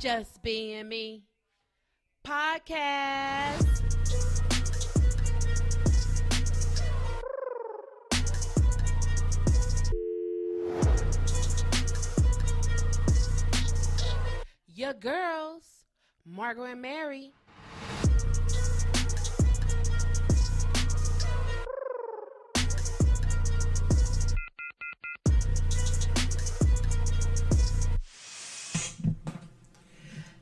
Just Being Me podcast. Your girls, Margot and Mary.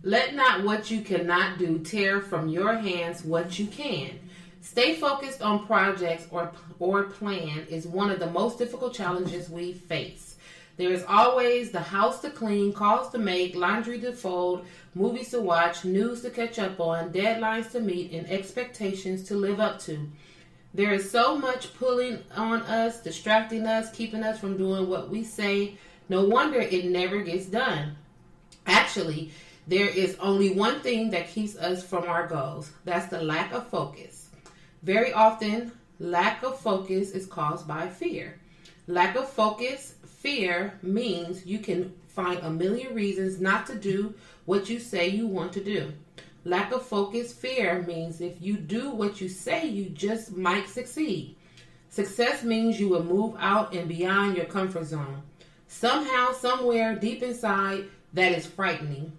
Let not what you cannot do tear from your hands what you can. Stay focused on projects or plan is one of the most difficult challenges we face. There is always the house to clean, calls to make, laundry to fold, movies to watch, news to catch up on, deadlines to meet, and expectations to live up to. There is so much pulling on us, distracting us, keeping us from doing what we say. No wonder it never gets done. Actually, there is only one thing that keeps us from our goals. That's the lack of focus. Very often, lack of focus is caused by fear. Lack of focus, fear, means you can find a million reasons not to do what you say you want to do. Lack of focus, fear, means if you do what you say, you just might succeed. Success means you will move out and beyond your comfort zone. Somehow, somewhere, deep inside, that is frightening.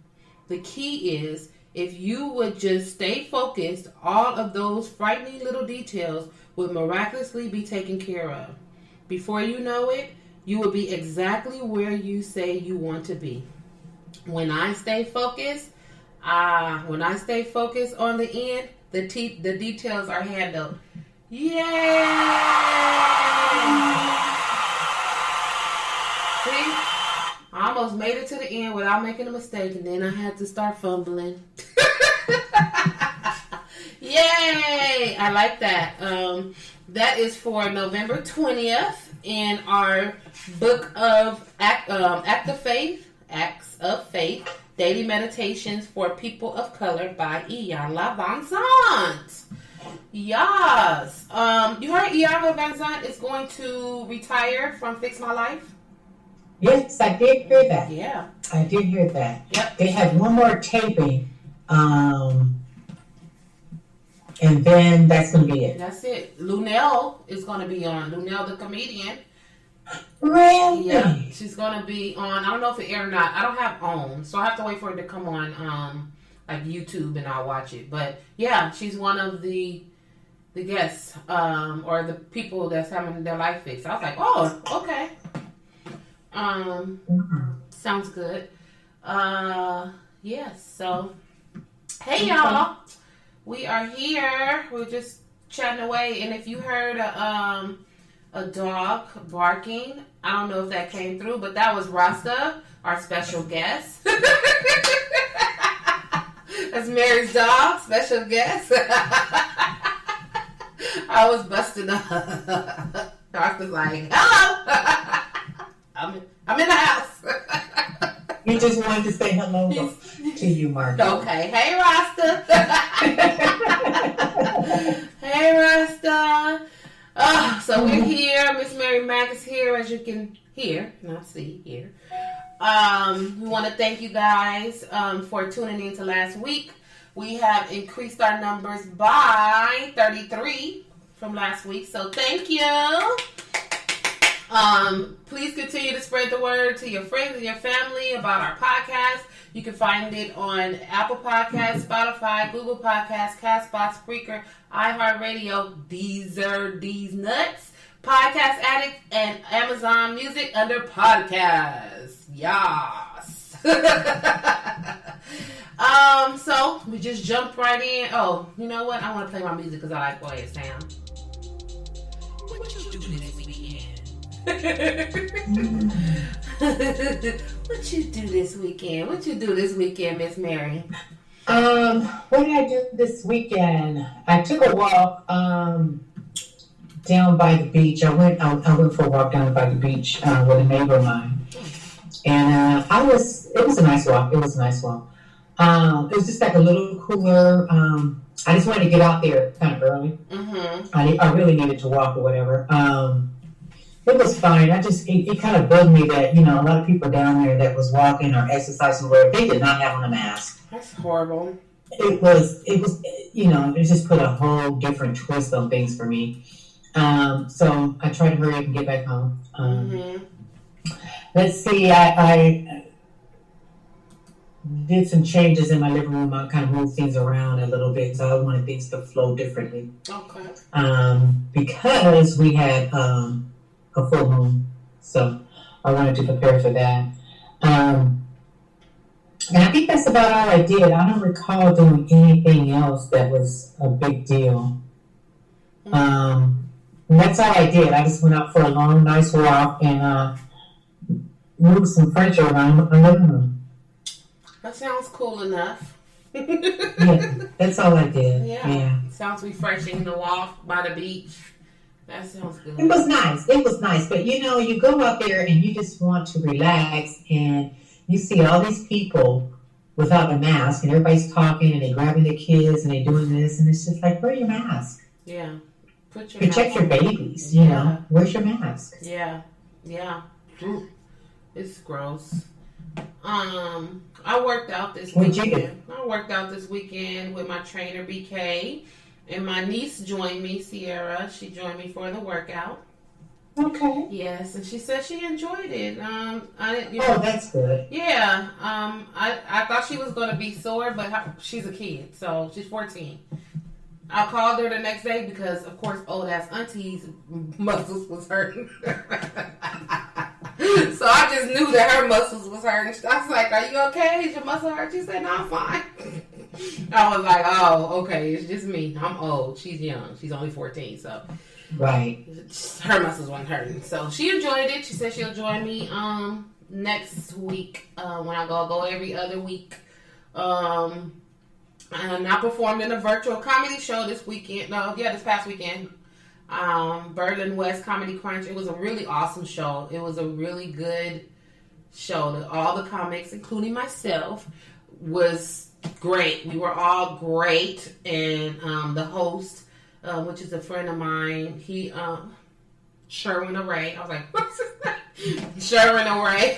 The key is, if you would just stay focused, all of those frightening little details would miraculously be taken care of. Before you know it, you will be exactly where you say you want to be. When I stay focused on the end, the details are handled. Yay! See? I almost made it to the end without making a mistake, and then I had to start fumbling. Yay! I like that. That is for November 20th in our book of Acts of Faith, Daily Meditations for People of Color by Iyanla Vanzant. Yes. You heard Iyanla Vanzant is going to retire from Fix My Life? Yes, I did hear that. Yeah. I did hear that. Yep. They have one more taping, and then that's going to be it. That's it. Lunel is going to be on. Lunel, the comedian. Really? Yeah. She's going to be on. I don't know if it aired or not. I don't have OWN, so I have to wait for it to come on like YouTube, and I'll watch it. But, yeah, she's one of the guests or the people that's having their life fixed. I was like, oh, okay. Sounds good. Yes, so hey y'all, we are here. We're just chatting away, and if you heard a dog barking, I don't know if that came through, but that was Rasta, our special guest. That's Mary's dog, special guest. I was busting up. Rasta's like, hello. I'm in the house. He just wanted to say hello to you, Margot. Okay. Hey, Rasta. Hey, Rasta. So we're here. Miss Mary Mack is here, as you can hear. Not see, here. We want to thank you guys for tuning in to last week. We have increased our numbers by 33 from last week. So thank you. Please continue to spread the word to your friends and your family about our podcast. You can find it on Apple Podcasts, Spotify, Google Podcasts, Castbox, Spreaker, iHeartRadio, Deezer, These Nuts, Podcast Addict, and Amazon Music under Podcasts. Yes. So we just jumped right in. Oh, you know what? I want to play my music because I like the way it sounds. What you do this weekend? What you do this weekend? What you do this weekend, Miss Mary? What did I do this weekend? I took a walk down by the beach. I went for a walk down by the beach with a neighbor of mine, and it was a nice walk. It was a nice walk. It was just like a little cooler. I just wanted to get out there kind of early. Mm-hmm. I really needed to walk or whatever. It was fine. It kind of bugged me that, a lot of people down there that was walking or exercising where they did not have on a mask. That's horrible. It just put a whole different twist on things for me. So I tried to hurry up and get back home. Let's see, I did some changes in my living room. I kind of moved things around a little bit because I wanted things to flow differently. Okay. Because we had a full moon, so I wanted to prepare for that. And I think that's about all I did. I don't recall doing anything else that was a big deal. And that's all I did. I just went out for a long, nice walk and moved some furniture around my living room. That sounds cool enough. Yeah, that's all I did. Yeah. Sounds refreshing to walk by the beach. That sounds good. It was nice. But you go out there and you just want to relax and you see all these people without a mask and everybody's talking and they grabbing their kids and they doing this and it's just like, wear your mask. Yeah. Protect your babies, Where's your mask? Yeah. It's gross. I worked out this weekend. I worked out this weekend with my trainer BK, and my niece joined me, Sierra. She joined me for the workout. Okay. Yes, and she said she enjoyed it. That's good. Yeah. I thought she was going to be sore, but she's a kid, so she's 14. I called her the next day because, of course, old ass auntie's muscles was hurting. So I just knew that her muscles was hurting. I was like, "Are you okay? Is your muscle hurt?" She said, "No, I'm fine." I was like, "Oh, okay. It's just me. I'm old. She's young. She's only 14, so right. Her muscles weren't hurting." So she enjoyed it. She said she'll join me next week when I go every other week. And I performed in a virtual comedy show this past weekend. Berlin West Comedy Crunch. It was a really awesome show. It was a really good show. All the comics, including myself, was great. We were all great. And the host, which is a friend of mine, he, Sherwin Array. I was like, what's his name? Sherwin Array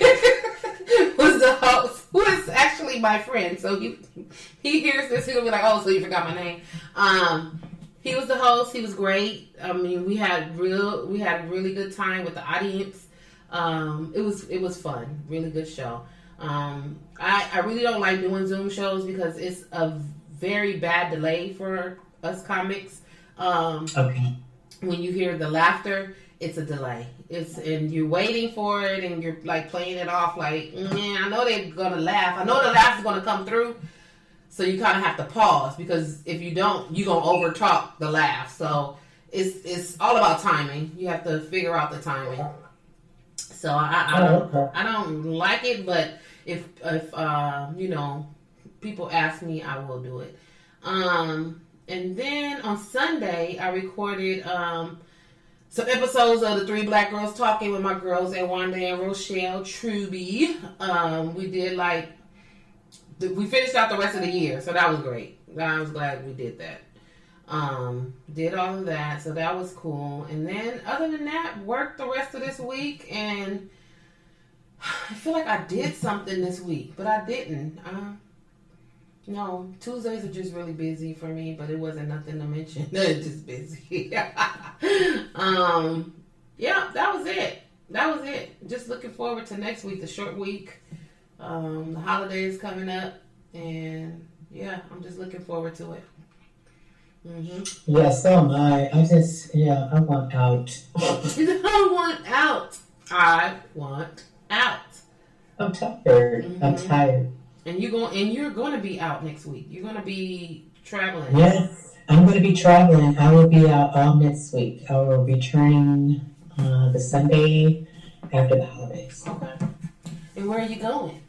was the host, who is actually my friend. So he hears this, he'll be like, oh, so you forgot my name. He was the host. He was great. I mean, we had really good time with the audience. It was fun. Really good show. I really don't like doing Zoom shows because it's a very bad delay for us comics. Okay. When you hear the laughter, it's a delay. And you're waiting for it, and you're like playing it off like, I know they're gonna laugh. I know the laugh is gonna come through. So you kind of have to pause because if you don't, you're gonna over talk the laugh. So it's all about timing. You have to figure out the timing. So I don't like it, but if people ask me, I will do it. And then on Sunday, I recorded some episodes of the Three Black Girls Talking with my girls, Wanda and Rochelle Truby. We finished out the rest of the year, so that was great. I was glad we did that. Did all of that, so that was cool. And then, other than that, worked the rest of this week, and I feel like I did something this week, but I didn't. No, Tuesdays are just really busy for me, but it wasn't nothing to mention. It's just busy. Yeah, that was it. Just looking forward to next week, the short week. The holidays coming up, and I'm just looking forward to it. Mm-hmm. Yeah, so am I. I want out. I want out. I'm tired. Mm-hmm. I'm tired. And you're going to be out next week. You're going to be traveling. Yes, I'm going to be traveling. I will be out all next week. I will be returning the Sunday after the holidays. Okay. And where are you going?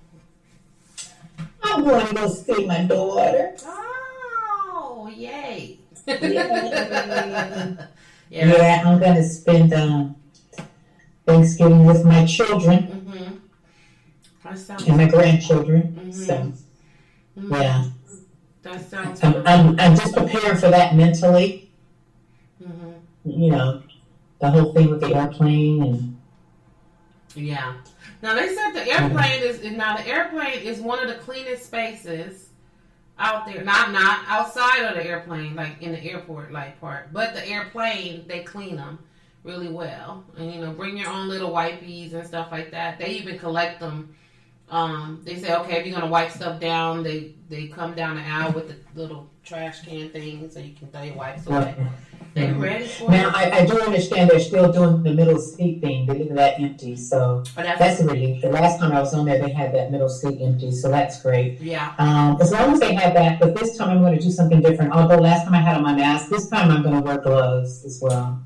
I'm going to go see my daughter. Oh, yay. Yeah, I'm going to spend Thanksgiving with my children. Mm-hmm. And my grandchildren. Mm-hmm. So, mm-hmm. Yeah. That sounds I'm just preparing for that mentally. Mm-hmm. The whole thing with the airplane and Yeah. Now they said the airplane is one of the cleanest spaces out there. Not outside of the airplane, like in the airport like part, but the airplane they clean them really well. And bring your own little wipies and stuff like that. They even collect them. They say, okay, if you're gonna wipe stuff down, they come down the aisle with the little trash can thing, so you can throw your wipes away. They're ready for now, it. I do understand they're still doing the middle seat thing. They leave that empty, so that's a relief. The last time I was on there, they had that middle seat empty, so that's great. Yeah. As long as they have that, but this time I'm going to do something different. Although last time I had on my mask, this time I'm going to wear gloves as well.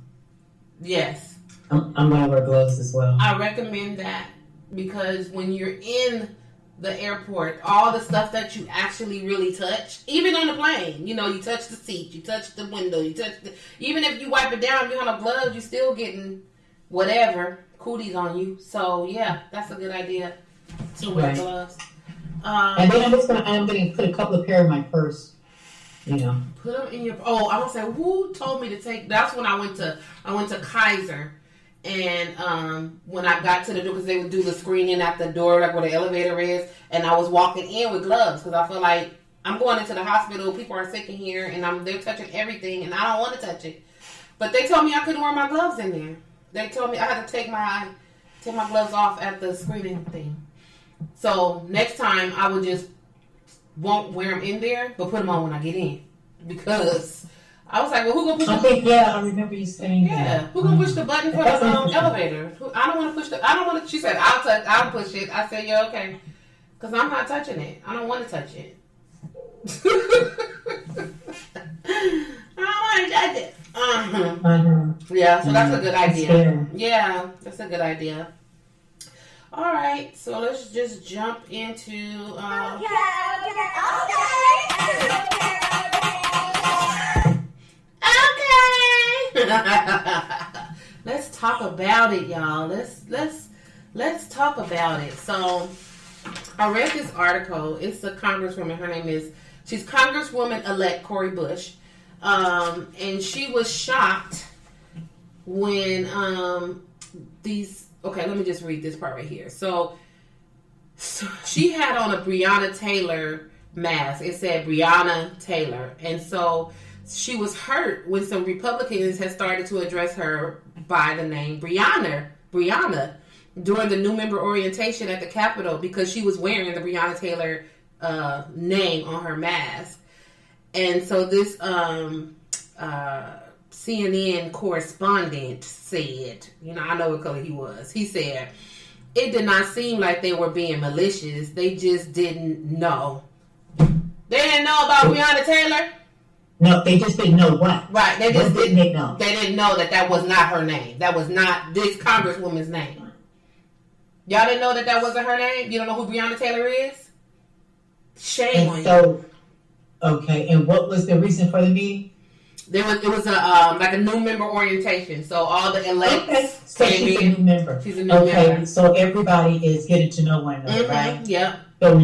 Yes. I'm going to wear gloves as well. I recommend that because when you're in the airport, all the stuff that you actually really touch, even on the plane, you touch the seat, you touch the window, even if you wipe it down, if you have gloves, you're still getting whatever cooties on you. So yeah, that's a good idea to wear gloves. And then I'm going to put a couple of pair in my purse. Put them in your. Oh, I want to say, who told me to take? That's when I went to Kaiser. And when I got to the door, because they would do the screening at the door, like where the elevator is, and I was walking in with gloves because I feel like I'm going into the hospital. People are sick in here, and they're touching everything, and I don't want to touch it. But they told me I couldn't wear my gloves in there. They told me I had to take my gloves off at the screening thing. So next time I would just won't wear them in there, but put them on when I get in because. I was like, well, who gonna push I remember you saying that. Yeah, who gonna push the button for the elevator? I don't want to push I don't want to. She said, I'll push it. I said, yeah, okay. Because I'm not touching it. I don't want to touch it. I don't want to touch it. Yeah, so that's a good idea. Yeah, that's a good idea. All right, so let's just jump into... Okay. Let's talk about it, y'all. Let's talk about it. So I read this article. It's a congresswoman. Her name is she's Congresswoman-elect Cori Bush. And she was shocked when these okay, let me just read this part right here. So she had on a Breonna Taylor mask. It said Breonna Taylor. And so she was hurt when some Republicans had started to address her by the name Breonna during the new member orientation at the Capitol because she was wearing the Breonna Taylor name on her mask. And so this CNN correspondent said, I know what color he was. He said, it did not seem like they were being malicious. They just didn't know. They didn't know about Breonna Taylor? No, they just didn't know what. Right. They just didn't know. They didn't know that was not her name. That was not this congresswoman's name. Y'all didn't know that wasn't her name? You don't know who Breonna Taylor is? Shame on you. Okay. And what was the reason for the meeting? It was a like a new member orientation. So all the elects. Okay. So she's a new member. She's a new member. Okay. So everybody is getting to know one another, right? Yeah. So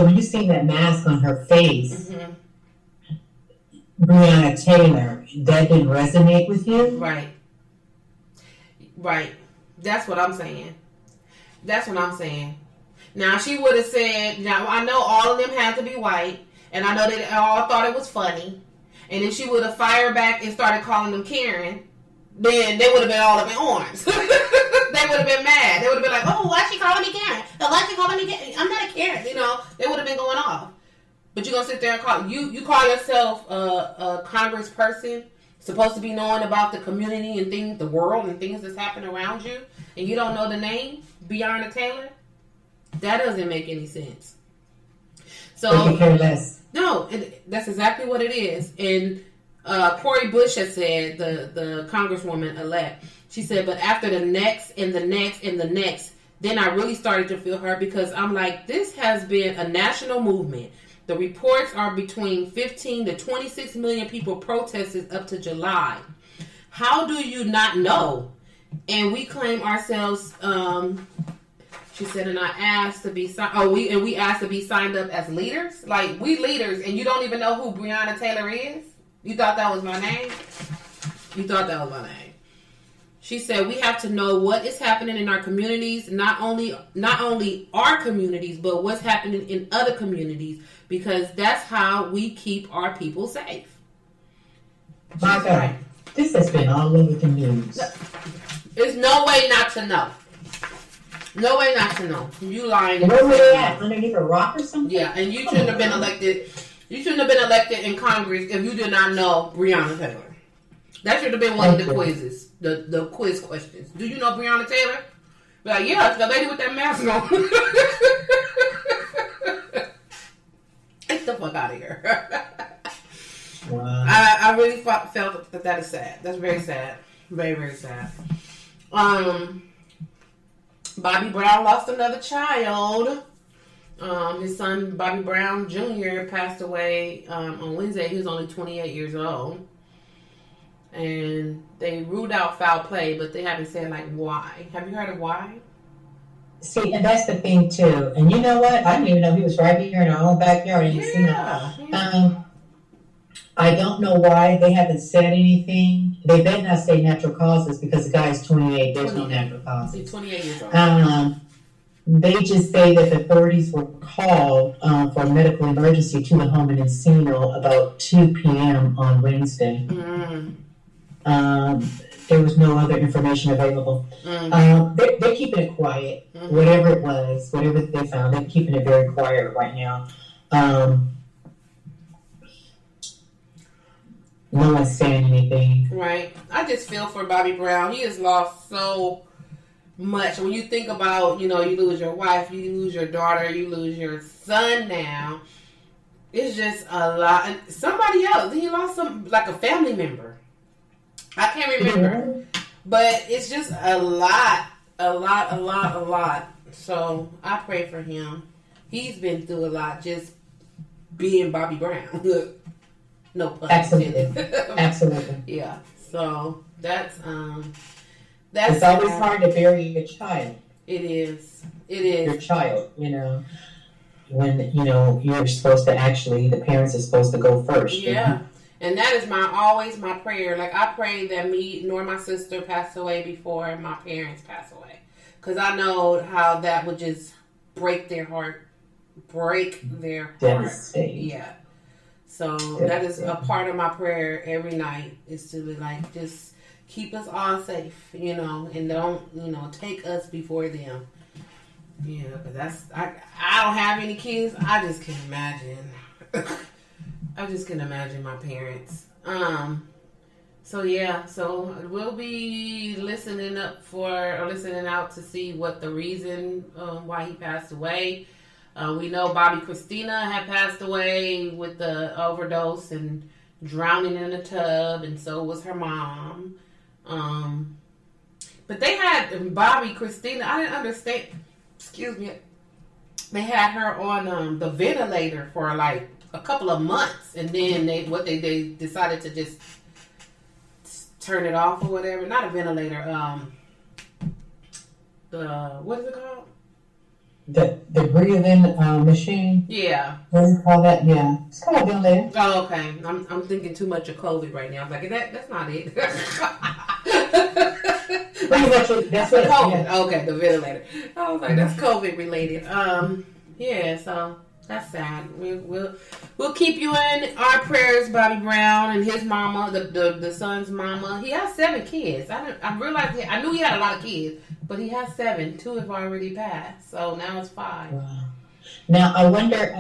when you see that mask on her face. Mm-hmm. Breonna Taylor, that didn't resonate with you? Right. That's what I'm saying. Now, she would have said, now, I know all of them had to be white, and I know they all thought it was funny, and if she would have fired back and started calling them Karen, then they would have been all up in arms. They would have been mad. They would have been like, oh, why is she calling me Karen? Why is she calling me Karen? I'm not a Karen. They would have been going off. But you're going to sit there and call... You call yourself a congressperson, supposed to be knowing about the community and things, the world and things that's happening around you, and you don't know the name, Breonna Taylor? That doesn't make any sense. So... You care less. No, that's exactly what it is. And Cori Bush has said, the congresswoman-elect, she said, but after the next and the next and the next, then I really started to feel her because I'm like, this has been a national movement. The reports are between 15 to 26 million people protested up to July. How do you not know? And we claim ourselves, she said, and I asked to be signed. We asked to be signed up as leaders. Like, we leaders, and you don't even know who Breonna Taylor is? You thought that was my name? She said we have to know what is happening in our communities, not only our communities, but what's happening in other communities, because that's how we keep our people safe. My God, right. This has been all over the news. There's no way not to know. No way not to know. You lying. Where were they at? Underneath a rock or something? Yeah, and you shouldn't have been elected. You shouldn't have been elected in Congress if you did not know Breonna Taylor. That should have been one of the quizzes, the quiz questions. Do you know Breonna Taylor? Be like, yeah, it's the lady with that mask on. Get the fuck out of here. Wow. I really felt that is sad. That's very sad. Very, very sad. Bobby Brown lost another child. His son, Bobby Brown Jr., passed away on Wednesday. He was only 28 years old. And they ruled out foul play, but they haven't said, like, why. Have you heard of why? See, and that's the thing, too. And you know what? I didn't even know he was right here in our own backyard. Yeah. I don't know why they haven't said anything. They better not say natural causes because the guy's 28. There's no natural causes. He's 28 years old. They just say that the authorities were called for a medical emergency to the home in Encino about 2 p.m. on Wednesday. There was no other information available. They're keeping it quiet. Whatever it was, whatever they found, they're keeping it very quiet right now. No one's saying anything. Right. I just feel for Bobby Brown. He has lost so much. When you think about, you lose your wife, you lose your daughter, you lose your son now. It's just a lot. And somebody else, he lost like a family member. I can't remember. But it's just a lot. So I pray for him. He's been through a lot just being Bobby Brown. No pun. Absolutely. Yeah. So that's it's always hard to bury your child. It is. Your child, when you're supposed to the parents are supposed to go first. Yeah. And that is always my prayer. Like, I pray that me nor my sister pass away before my parents pass away. Because I know how that would just break their heart. Devastate. Yeah. So that is a part of my prayer every night, is to be like, just keep us all safe, and don't, take us before them. Yeah, but I don't have any kids. I just can imagine. I just can imagine my parents. So we'll be listening out to see what the reason why he passed away. We know Bobby Christina had passed away with the overdose and drowning in a tub, and so was her mom. But they had Bobby Christina. I didn't understand. Excuse me. They had her on the ventilator for like a couple of months, and then they decided to just turn it off or whatever. Not a ventilator. What is it called? The breathing machine. Yeah. What do you call that? Yeah. It's called a ventilator. Oh, okay. I'm thinking too much of COVID right now. I'm like, that's not it. That's what COVID. Yeah. Okay, the ventilator. I was like, that's COVID related. Yeah, so that's sad. We'll keep you in our prayers, Bobby Brown and his mama, the son's mama. He has 7 kids. I realized I knew he had a lot of kids, but he has 7. 2 have already passed, so now it's 5. Wow. Now I wonder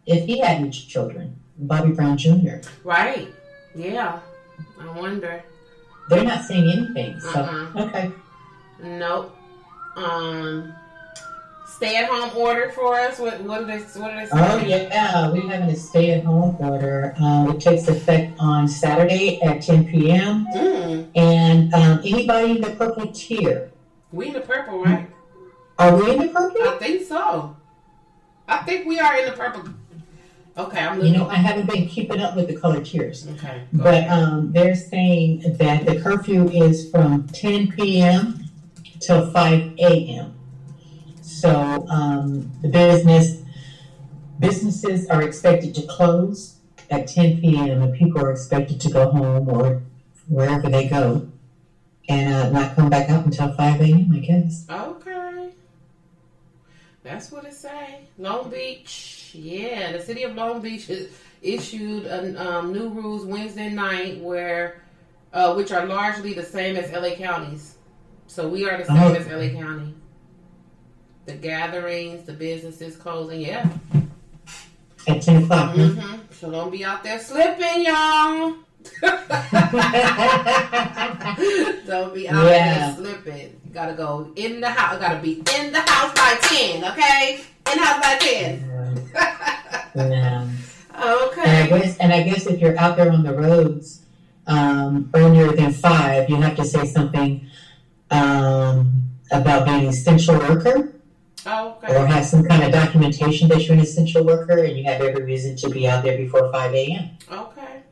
if he had any children, Bobby Brown Jr. Right? Yeah, I wonder. They're not saying anything, so okay. Nope. Stay-at-home order for us. What are they saying? Oh yeah, we're having a stay-at-home order. It takes effect on Saturday at 10 p.m. And anybody in the purple tier. We in the purple, right? Are we in the purple? I think so. I think we are in the purple. Okay, I'm looking. I haven't been keeping up with the color tiers. Okay. But they're saying that the curfew is from 10 p.m. till 5 a.m. So the businesses are expected to close at 10 p.m. and people are expected to go home or wherever they go and not come back out until 5 a.m., I guess. Okay. That's what it say. Long Beach. Yeah, the city of Long Beach has issued new rules Wednesday night which are largely the same as LA counties. So we are the same as LA County. The gatherings, the businesses closing, yeah. At 10 o'clock. Mm-hmm. So don't be out there slipping, y'all. Don't be out there slipping. You gotta go in the house. Gotta be in the house by 10, okay? In the house by 10. Yeah. Okay. And I guess if you're out there on the roads earlier than 5, you have to say something about being an essential worker. Okay. Or have some kind of documentation that you're an essential worker and you have every reason to be out there before 5 a.m. Okay.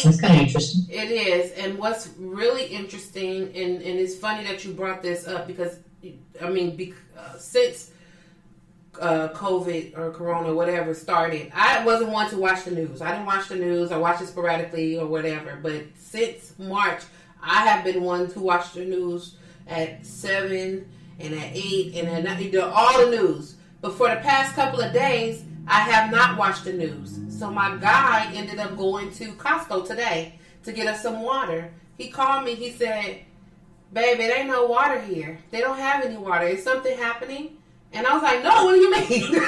That's kind of interesting. It is. And what's really interesting, and it's funny that you brought this up because, I mean, since COVID or Corona, whatever, started, I wasn't one to watch the news. I didn't watch the news. I watched it sporadically or whatever. But since March, I have been one to watch the news at 7 and at 8 and at all the news. But for the past couple of days, I have not watched the news. So my guy ended up going to Costco today to get us some water. He called me. He said, "Baby, there ain't no water here. They don't have any water. Is something happening?" And I was like, "No, what do you mean?"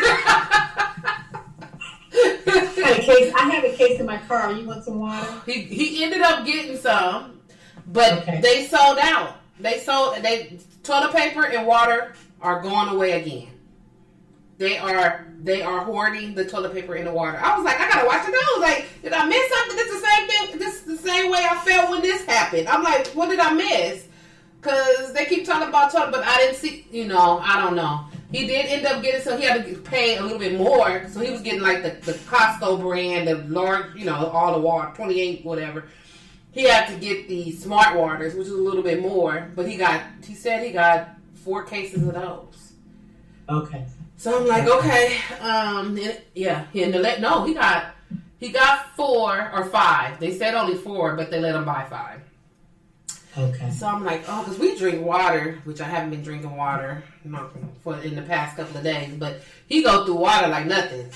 I have a case in my car. You want some water? He ended up getting some, but they sold out. Toilet paper and water are going away again. They are hoarding the toilet paper and the water. I was like, I gotta watch the news. Like, did I miss something? This is the same thing. This is the same way I felt when this happened. I'm like, what did I miss? Because they keep talking about toilet, but I didn't see. I don't know. He did end up getting some. He had to pay a little bit more, so he was getting like the Costco brand, the large, all the water, 28 whatever. He had to get the Smart Waters, which is a little bit more, but he said he got 4 cases of those. Okay. So I'm like, okay, he got 4 or 5. They said only 4, but they let him buy 5. Okay. So I'm like, because we drink water, which I haven't been drinking water in the past couple of days, but he go through water like nothing,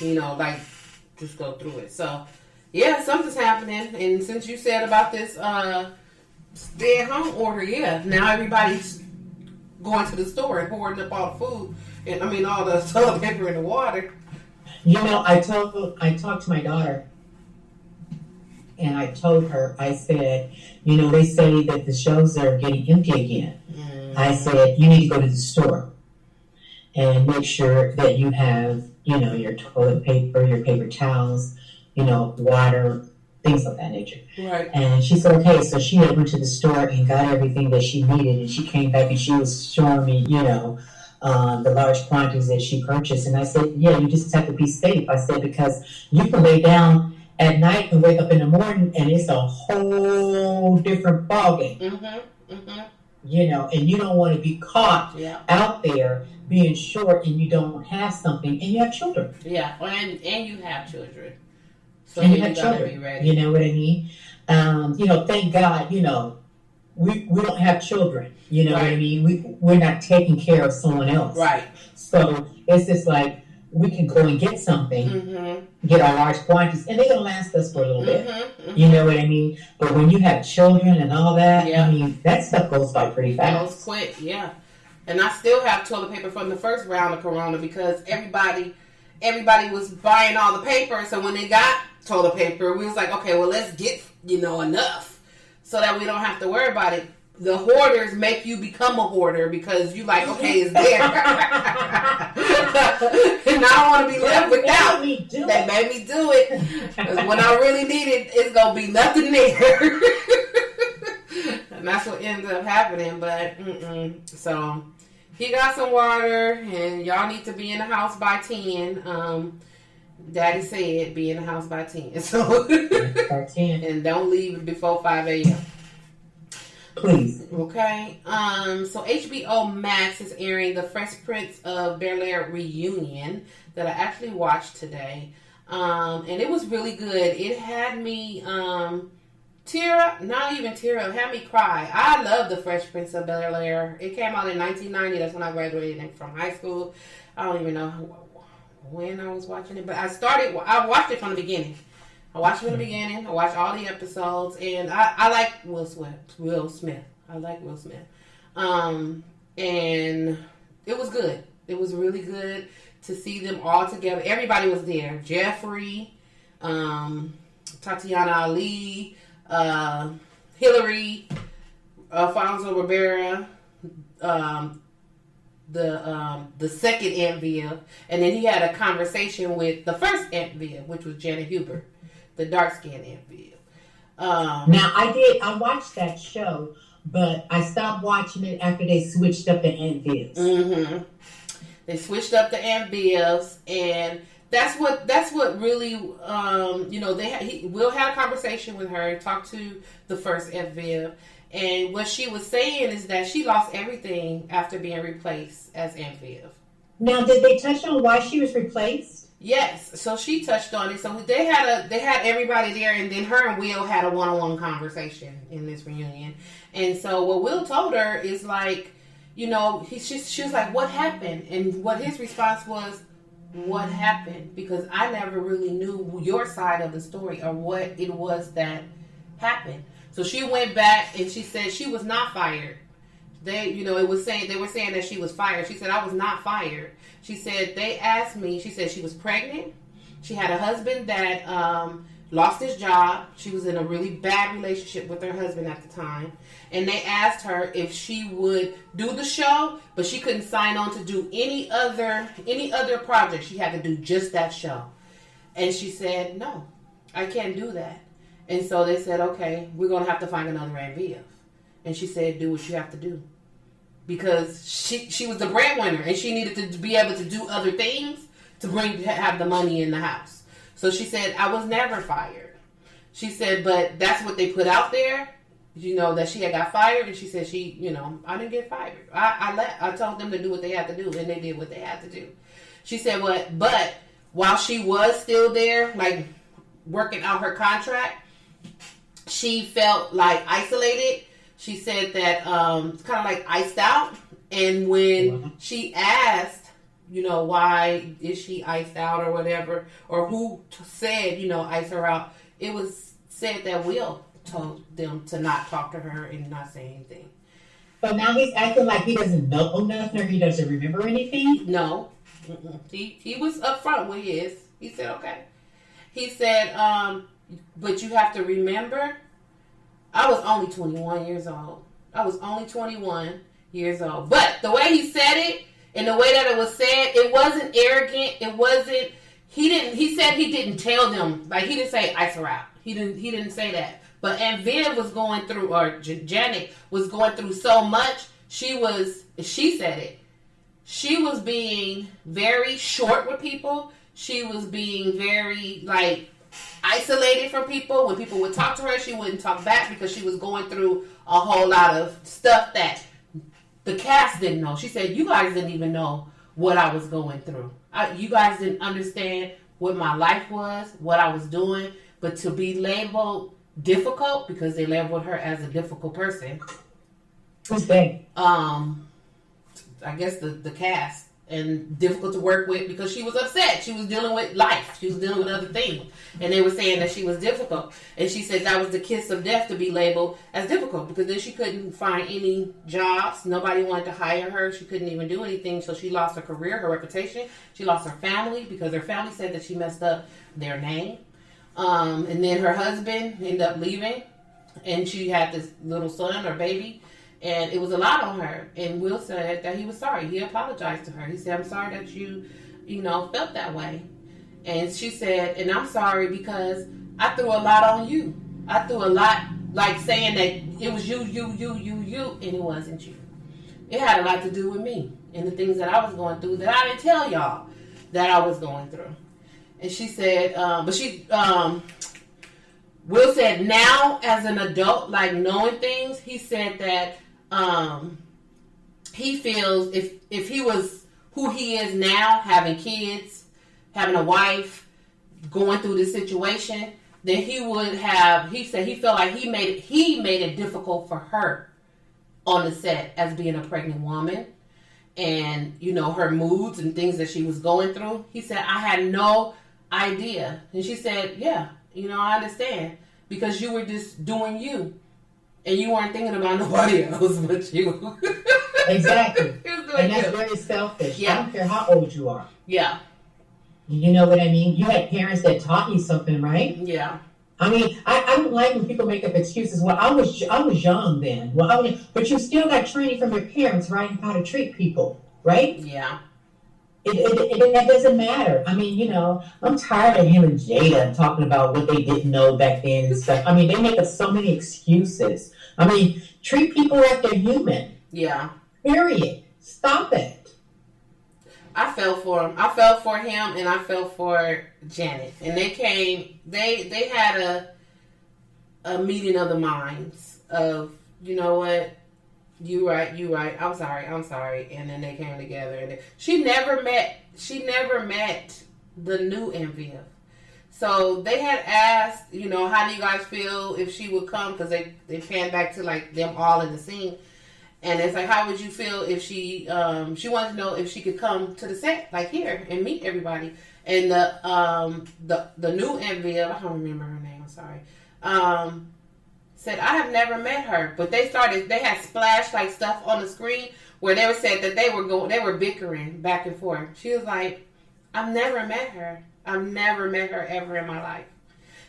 just go through it. So yeah, something's happening. And since you said about this stay-at-home order, now everybody's going to the store and hoarding up all the food. And all the toilet paper and the water. I talked to my daughter, and I told her, I said, they say that the shelves are getting empty again. Mm. I said, you need to go to the store and make sure that you have, your toilet paper, your paper towels, water, things of that nature. Right. And she said, okay. So she went to the store and got everything that she needed, and she came back and she was showing me, the large quantities that she purchased. And I said, yeah, you just have to be safe. I said, because you can lay down at night and wake up in the morning and it's a whole different ballgame. Mm-hmm. Mm-hmm. And you don't want to be caught out there being short and you don't have something and you have children. Yeah, and you have children. So and you have children. Be ready. You know what I mean? Thank God, we don't have children. You know what I mean? We're not taking care of someone else. Right. So it's just like we can go and get something, get our large quantities, and they're going to last us for a little bit. Mm-hmm. You know what I mean? But when you have children and all that, that stuff goes by pretty fast. It goes quick, yeah. And I still have toilet paper from the first round of Corona because everybody was buying all the paper. So when they got toilet paper, we was like, okay, well, let's get, enough so that we don't have to worry about it. The hoarders make you become a hoarder because you like, okay, it's there. And I don't want to be left without. They made me do it. Because when I really need it, it's going to be nothing there. And that's what ends up happening. But, So, he got some water, and y'all need to be in the house by 10. Daddy said be in the house by 10. So, by 10. And don't leave before 5 a.m. Please. Okay. So HBO Max is airing the Fresh Prince of Bel-Air reunion that I actually watched today. And it was really good. It had me Not even tear up, had me cry. I love The Fresh Prince of Bel-Air. It came out in 1990. That's when I graduated from high school. I don't even know when I was watching it, but I watched it from the beginning. I watched it from the beginning. I watched all the episodes, and I like Will Smith. I like Will Smith. And it was good. It was really good to see them all together. Everybody was there. Jeffrey, Tatiana Ali, Hillary, Alfonso Rivera, the second Aunt Viv, and then he had a conversation with the first Aunt Viv, which was Janet Hubert, the dark-skinned Aunt Viv. Now I watched that show, but I stopped watching it after they switched up the Aunt Vivs. Mm-hmm. They switched up the Aunt Vivs, and that's what really, Will had a conversation with her, talked to the first Aunt Viv, and what she was saying is that she lost everything after being replaced as Aunt Viv. Now, did they touch on why she was replaced? Yes, so she touched on it. So they had everybody there, and then her and Will had a one-on-one conversation in this reunion. And so what Will told her is like, she was like, "What happened?" And what his response was, "What happened?" Because I never really knew your side of the story or what it was that happened. So she went back and she said she was not fired. They were saying that she was fired. She said, "I was not fired." She said, "They asked me," she said she was pregnant. She had a husband that lost his job. She was in a really bad relationship with her husband at the time. And they asked her if she would do the show, but she couldn't sign on to do any other project. She had to do just that show. And she said, "No, I can't do that." And so they said, "Okay, we're going to have to find another Aunt Viv." And she said, "Do what you have to do." Because she was the breadwinner and she needed to be able to do other things to have the money in the house. So she said, "I was never fired." She said, "But that's what they put out there, that she had got fired." And she said, "I didn't get fired. I told them to do what they had to do, and they did what they had to do." She said, but while she was still there, like working out her contract, she felt like isolated. She said that it's kind of like iced out. And when she asked, why is she iced out or whatever, or who said, ice her out, it was said that Will told them to not talk to her and not say anything. But now he's acting like he doesn't know nothing or he doesn't remember anything? No. He was upfront with his. He said, okay. He said, but you have to remember, I was only 21 years old. I was only 21 years old. But the way he said it, and the way that it was said, it wasn't arrogant. It wasn't, he said he didn't tell them, like he didn't say ice her out. He didn't say that. But Aunt Viv was going through, or Janet was going through so much, she said it. She was being very short with people. She was being very, isolated from people. When people would talk to her, she wouldn't talk back because she was going through a whole lot of stuff that the cast didn't know. She said, "You guys didn't even know what I was going through. You guys didn't understand what my life was, what I was doing." But to be labeled difficult, because they labeled her as a difficult person. Who's they? I guess the cast. And difficult to work with because she was upset. She was dealing with life. She was dealing with other things. And they were saying that she was difficult. And she said that was the kiss of death to be labeled as difficult because then she couldn't find any jobs. Nobody wanted to hire her. She couldn't even do anything. So she lost her career, her reputation. She lost her family because her family said that she messed up their name. And then her husband ended up leaving. And she had this little son or baby. And it was a lot on her. And Will said that he was sorry. He apologized to her. He said, "I'm sorry that you felt that way." And she said, "And I'm sorry because I threw a lot on you. I threw a lot, like saying that it was you, and it wasn't you. It had a lot to do with me and the things that I was going through that I didn't tell y'all that I was going through." And she said, Will said now as an adult, like knowing things, he said that he feels if he was who he is now, having kids, having a wife, going through this situation, then he said he felt like he made it difficult for her on the set as being a pregnant woman, and her moods and things that she was going through. He said, I had no idea. And she said, yeah, I understand, because you were just doing you and you weren't thinking about nobody else but you. Exactly. And that's very selfish. Yeah. I don't care how old you are. Yeah. You know what I mean? You had parents that taught you something, right? Yeah. I mean, I don't like when people make up excuses. Well, I was young then. Well, but you still got training from your parents, right? How to treat people, right? Yeah. That doesn't matter. I mean, I'm tired of him and Jada talking about what they didn't know back then and stuff. I mean, they make up so many excuses. I mean, treat people like they're human. Yeah. Period. Stop it. I fell for him. I fell for him, and I fell for Janet. And they came. They had a meeting of the minds of, you know what, you right. I'm sorry. And then they came together. And she never met the new MVF. So they had asked, how do you guys feel if she would come? Because they panned back to like them all in the scene. And it's like, how would you feel if she wanted to know if she could come to the set, like here, and meet everybody. And the new MVF, I don't remember her name, I'm sorry, said, I have never met her. But they had splashed like stuff on the screen where they were said that they were bickering back and forth. She was like, I've never met her. I've never met her ever in my life.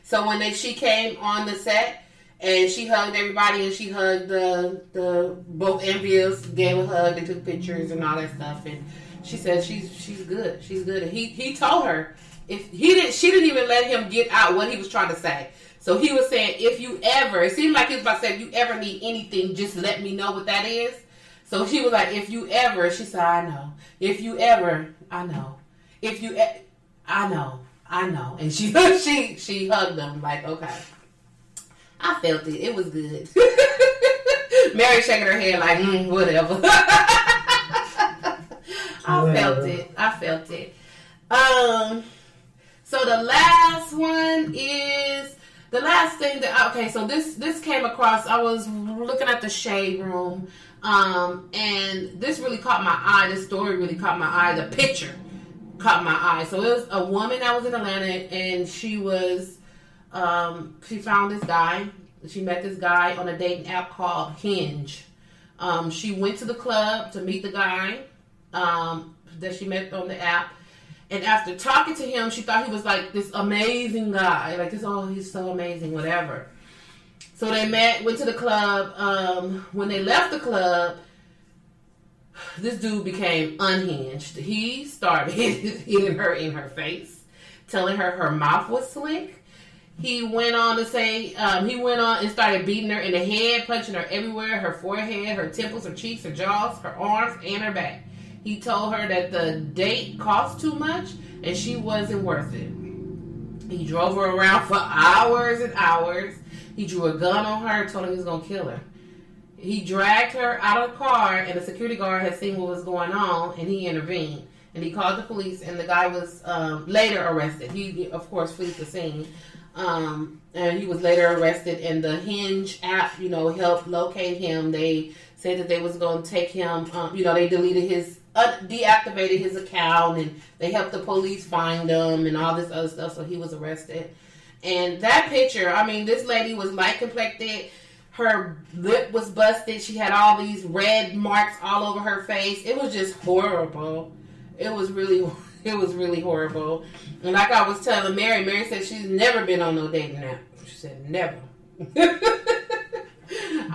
So when she came on the set, and she hugged everybody, and she hugged the both MVs, gave a hug, they took pictures and all that stuff. And she said she's good. She's good. And he told her she didn't even let him get out what he was trying to say. So he was saying, if you ever, it seemed like he was about to say, if you ever need anything, just let me know what that is. So she was like, if you ever, she said, I know. If you ever, I know. If you, I know. And she hugged him like, okay. I felt it. It was good. Mary shaking her head like, whatever. I felt it. So the last one is the last thing so this came across. I was looking at the Shade Room, and this really caught my eye. This story really caught my eye. The picture caught my eye. So it was a woman that was in Atlanta, and she found this guy. She met this guy on a dating app called Hinge. She went to the club to meet the guy that she met on the app. And after talking to him, she thought he was like this amazing guy. Like this, he's so amazing, whatever. So they went to the club. When they left the club, this dude became unhinged. He started hitting her in her face, telling her mouth was slick. He went on to say, and started beating her in the head, punching her everywhere, her forehead, her temples, her cheeks, her jaws, her arms, and her back. He told her that the date cost too much and she wasn't worth it. He drove her around for hours and hours. He drew a gun on her, told her he was going to kill her. He dragged her out of the car, and the security guard had seen what was going on, and he intervened. And he called the police, and the guy was later arrested. He, of course, fled the scene. And he was later arrested, and the Hinge app, helped locate him. They said that they was going to take him, they deactivated his account, and they helped the police find him and all this other stuff, so he was arrested. And that picture, this lady was light complected, her lip was busted, she had all these red marks all over her face. It was just horrible. It was really horrible. And like I was telling Mary said she's never been on no dating app. She said never.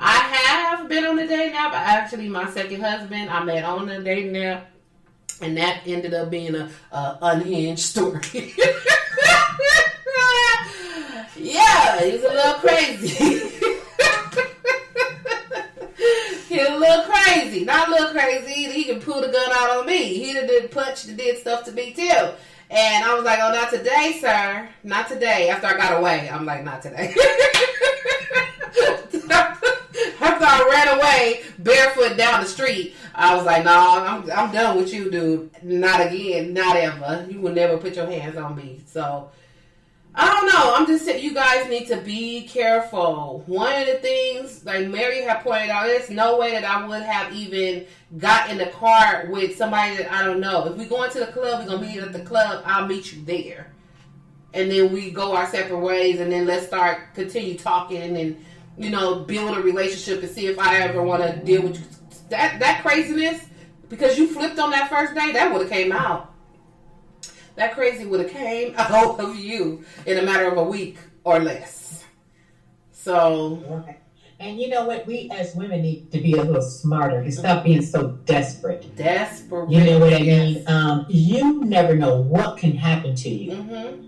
I have been on a dating app. Actually, my second husband, I met on a dating app, and that ended up being a unhinged story. Yeah, he's a little crazy. He's a little crazy. Not a little crazy. He can pull the gun out on me. He did punch, did stuff to me too. And I was like, oh, not today, sir. Not today. After I got away, I'm like, not today. After I ran away barefoot down the street, I was like, no, I'm done with you, dude. Not again. Not ever. You will never put your hands on me. So, I don't know. I'm just saying you guys need to be careful. One of the things, like Mary had pointed out, there's no way that I would have even got in the car with somebody that I don't know. If we go into the club, we're going to meet at the club. I'll meet you there. And then we go our separate ways, and then let's continue talking and, build a relationship and see if I ever want to deal with you. That craziness, because you flipped on that first day, that would have came out. That crazy would have came out of you in a matter of a week or less. So. Right. And you know what? We as women need to be a little smarter and stop being so desperate. Desperate. You know what I mean? You never know what can happen to you. Mm-hmm.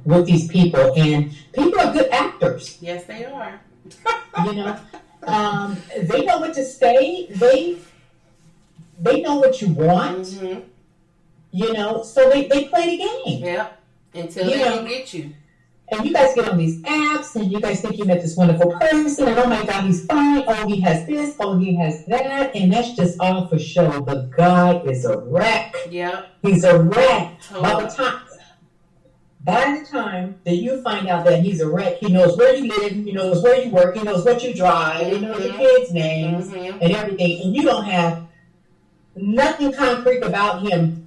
With these people, and people are good actors. Yes, they are. They know what to say. They know what you want. Mm-hmm. So they play the game. Yep. Until they can get you. And you guys get on these apps, and you guys think you met this wonderful person, and oh my God, he's fine. Oh, he has this. Oh, he has that, and that's just all for show. The guy is a wreck. Yep. He's a wreck. Totally. By the time that you find out that he's a wreck, he knows where you live, he knows where you work, he knows what you drive, he knows your kids' names and everything, and you don't have nothing concrete about him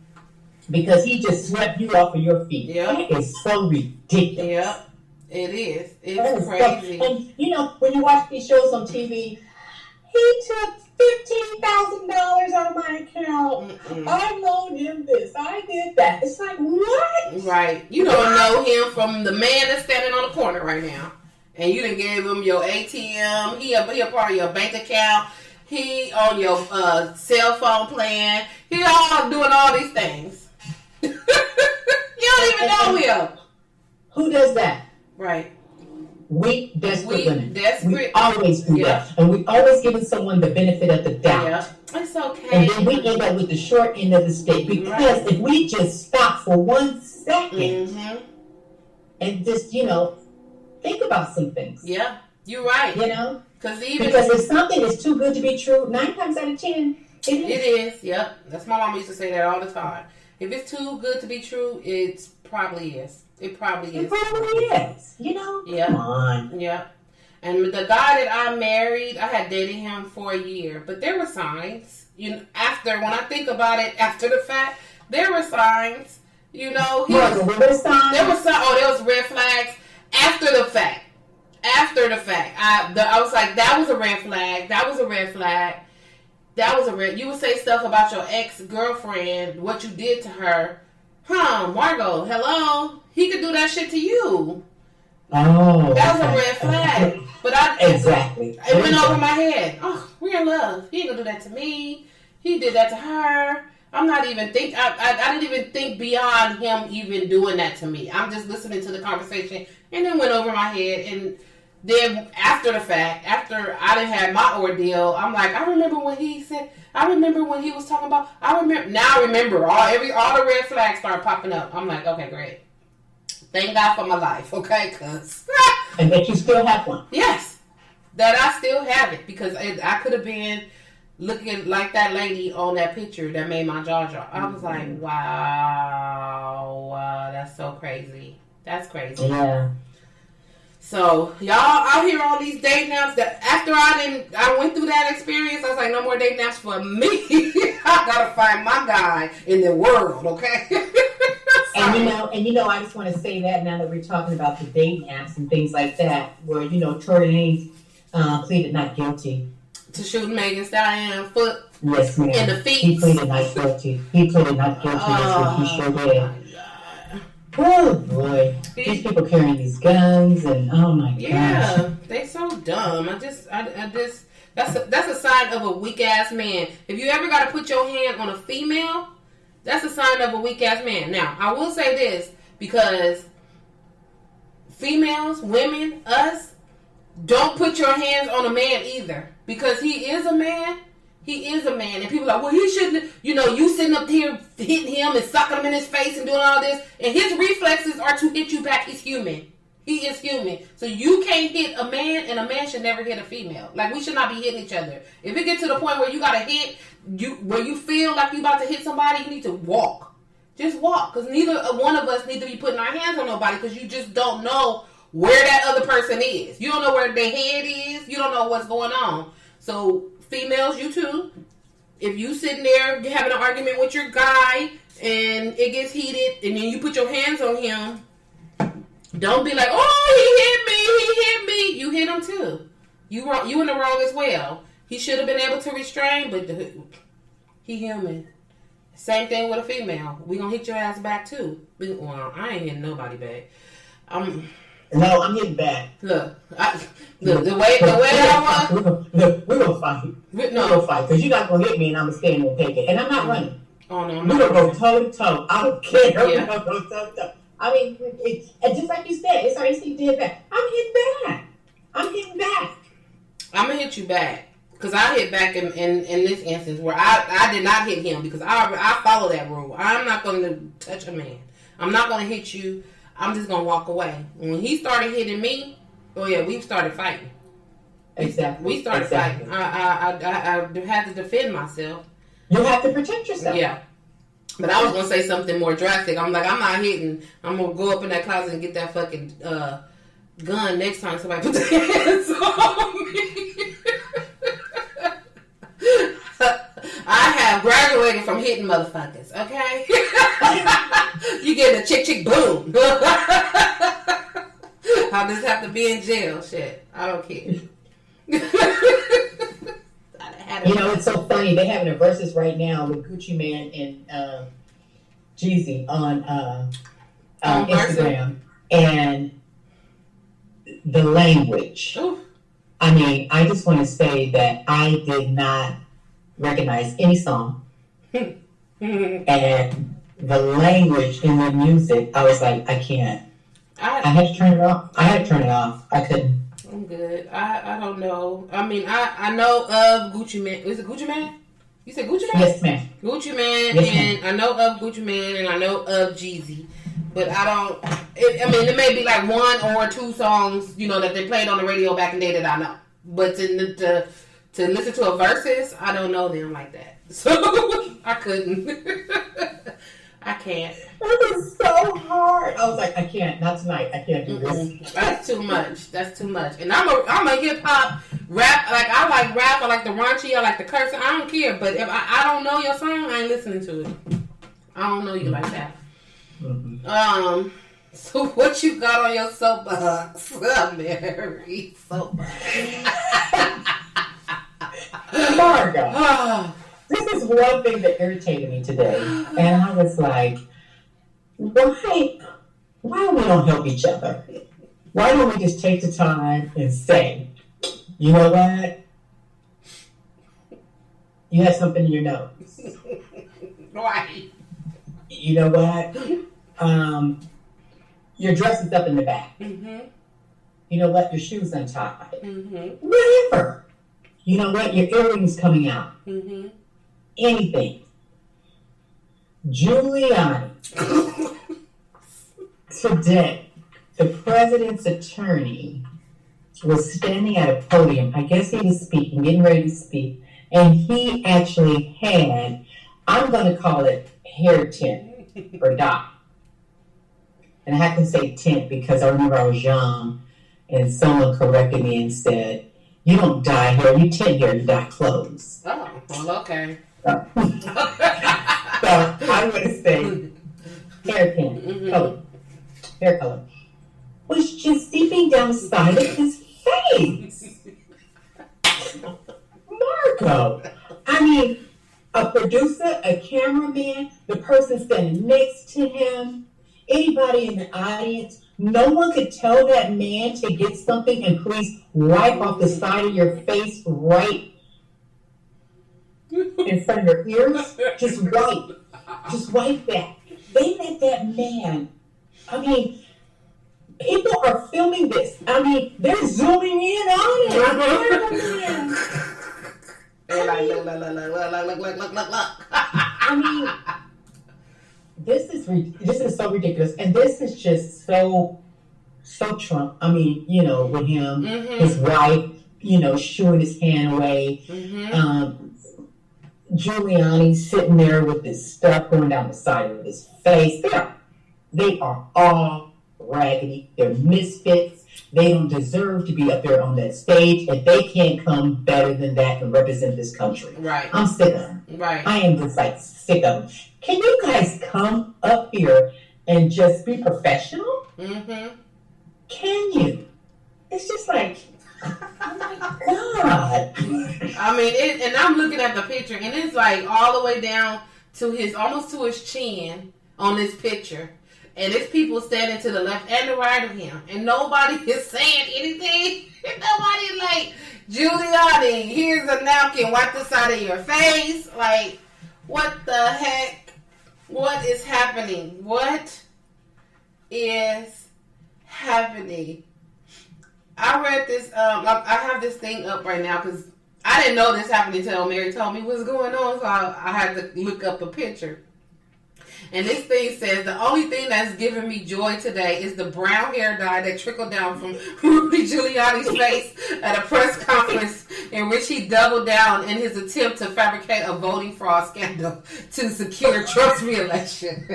because he just swept you off of your feet. Yep. That is so ridiculous. Yep, it is. It's crazy. And when you watch these shows on TV, he took $15,000 on my account. I loaned him this. I did that. It's like, what? Right. You don't know him from the man that's standing on the corner right now. And you done gave him your ATM. He a part of your bank account. He on your cell phone plan. He all doing all these things. You don't even know him. Who does that? Right. We desperate women. We always do that. And we always giving someone the benefit of the doubt. Yeah. It's okay. And then we end up with the short end of the stick. Because if we just stop for 1 second and just, think about some things. Yeah. You're right. Because if something is too good to be true, 9 times out of 10, it is. It is. Yep. That's my mom used to say that all the time. If it's too good to be true, it probably is. It probably is. It probably is. Yeah. Come on. Yeah. And the guy that I married, I had dated him for a year, but there were signs. When I think about it after the fact, there were signs. There was red flags after the fact. After the fact, I was like, that was a red flag. That was a red flag. That was a red. You would say stuff about your ex-girlfriend, what you did to her. Margot, hello. He could do that shit to you. Oh, that was a red flag. But exactly. It went over my head. Oh, we're in love. He ain't gonna do that to me. He did that to her. I'm not even think. I didn't even think beyond him even doing that to me. I'm just listening to the conversation, and it went over my head. And then after the fact, after I done had my ordeal, I'm like, I remember when he said. I remember when he was talking about. I remember all the red flags started popping up. I'm like, okay, great. Thank God for my life, okay? And that you still have one. Yes, that I still have it because I could have been looking like that lady on that picture that made my jaw drop. I was like, wow, that's so crazy. That's crazy. Yeah. So y'all out here on these date naps that after I went through that experience, I was like, no more date naps for me. I gotta find my guy in the world, okay? And I just want to say that now that we're talking about the dating apps and things like that, where Tory Lanez pleaded not guilty to shooting Megan Thee Stallion foot. Yes, ma'am. In the feet. He pleaded not guilty. He sure did. Oh boy, these people carrying these guns and oh my gosh. Yeah, they so dumb. I just that's a sign of a weak ass man. If you ever got to put your hand on a female, that's a sign of a weak ass man. Now I will say this because females, women, us, don't put your hands on a man either because he is a man. He is a man. And people are like, well, he shouldn't, you sitting up here hitting him and sucking him in his face and doing all this. And his reflexes are to hit you back. He's human. He is human. So you can't hit a man and a man should never hit a female. Like, we should not be hitting each other. If it gets to the point where you got to hit, where you feel like you about to hit somebody, you need to walk. Just walk, because neither one of us need to be putting our hands on nobody, because you just don't know where that other person is. You don't know where their head is. You don't know what's going on. So, females, you too. If you sitting there having an argument with your guy and it gets heated, and then you put your hands on him, don't be like, oh, he hit me. You hit him too. You in the wrong as well. He should have been able to restrain, but he human. Same thing with a female. We gonna hit your ass back too. Well, I ain't hitting nobody back. No, I'm hitting back. Look, the way I was. Look, we're gonna fight. We're gonna fight, because you're not gonna hit me and I'm gonna stand there and take it. And I'm not running. Oh no, we're gonna go toe to toe. I don't care. Yeah. We're gonna go toe to toe. I mean, and just like you said, it's already Steve did that. I'm hitting back. I'm gonna hit you back. Because I hit back in this instance where I did not hit him, because I follow that rule. I'm not going to touch a man. I'm not going to hit you. I'm just going to walk away. When he started hitting me, oh yeah, we started fighting. Exactly. We started fighting. I had to defend myself. You have to protect yourself. Yeah. But I was going to say something more drastic. I'm like, I'm not hitting. I'm going to go up in that closet and get that fucking gun next time somebody puts their hands on me. I have graduated from hitting motherfuckers, okay? You get a chick boom. I'll just have to be in jail. Shit. I don't care. You know, it's so funny. They're having a versus right now with Gucci Man and Jeezy on Instagram. And the language. Ooh. I mean, I just want to say that I did not recognize any song. And the language in the music, I was like, I can't. I had to turn it off. I couldn't. I'm good. I don't know. I mean, I know of Gucci Man. Is it Gucci Man? You said Gucci Man? Yes, ma'am. Gucci Man, yes, and ma'am. I know of Gucci Man, and I know of Jeezy. But I don't. It may be like one or two songs, that they played on the radio back in the day that I know. But to listen to a versus, I don't know them like that. So I couldn't. I can't. It was so hard. I was like, I can't. Not tonight. I can't do this. That's too much. And I'm a hip hop rap. Like I like rap. I like the raunchy. I like the cursing. I don't care. But if I don't know your song, I ain't listening to it. I don't know you like that. Mm-hmm. So what you got on your soapbox, Mary? Soapbox. Margot, this is one thing that irritated me today, and I was like, why we don't help each other? Why don't we just take the time and say, you know what? You have something in your nose. Right. You know what? Your dress is up in the back. Mm-hmm. You know what? Your shoes untied. Mm-hmm. Whatever. You know what? Your earrings coming out. Mm-hmm. Anything. Giuliani. Today, the president's attorney was standing at a podium. I guess he was speaking, getting ready to speak. And he actually had, I'm going to call it hair tint or dye. And I have to say tint because I remember I was young and someone corrected me and said, you don't dye hair, you tint hair, you dye clothes. Oh, well, okay. So I'm going to say hair tint, color, hair color, was just seeping down the side of his face. Margot, I mean, a producer, a cameraman, the person standing next to him, anybody in the audience, no one could tell that man to get something and please wipe off the side of your face right in front of your ears. Just wipe that. They let that man, I mean, people are filming this. I mean, they're zooming in on it. I mean, this is so ridiculous, and this is just so Trump. I mean, with him, his wife, shooing his hand away. Giuliani sitting there with this stuff going down the side of his face. They are all raggedy. They're misfits. They don't deserve to be up there on that stage, and they can't come better than that and represent this country. Right. I'm sick of them. Right. I am just like sick of them. Can you guys come up here and just be professional? Mm-hmm. Can you? It's just like, oh my God. I mean, and I'm looking at the picture, and it's like all the way down to almost to his chin on this picture. And it's people standing to the left and the right of him. And nobody is saying anything. Nobody like, Giuliani, here's a napkin, wipe the side of your face. Like, what the heck? What is happening? What is happening? I read this, I have this thing up right now because I didn't know this happened until Mary told me what's going on. So I had to look up a picture. And this thing says, the only thing that's giving me joy today is the brown hair dye that trickled down from Rudy Giuliani's face at a press conference in which he doubled down in his attempt to fabricate a voting fraud scandal to secure Trump's re-election.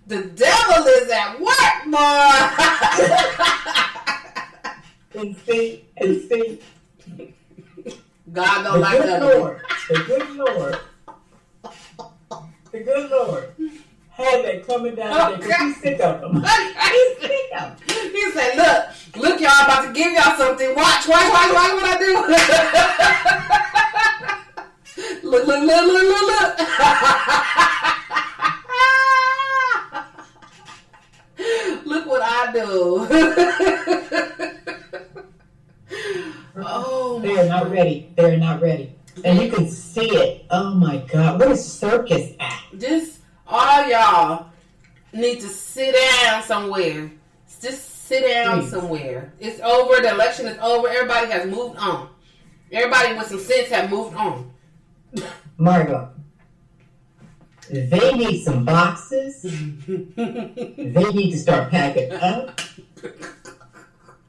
The devil is at work, boy! And see. God don't like that. The good Lord had that coming down there because he's sick of them. He's sick of them. He said, look, y'all, I'm about to give y'all something. Watch what I do. Look. Look what I do. Oh, they are not ready. They're not ready. And you can see it. Oh my God. What a circus act. Just all y'all need to sit down somewhere. Just sit down somewhere. It's over. The election is over. Everybody has moved on. Everybody with some sense have moved on. Margot, they need some boxes. They need to start packing up.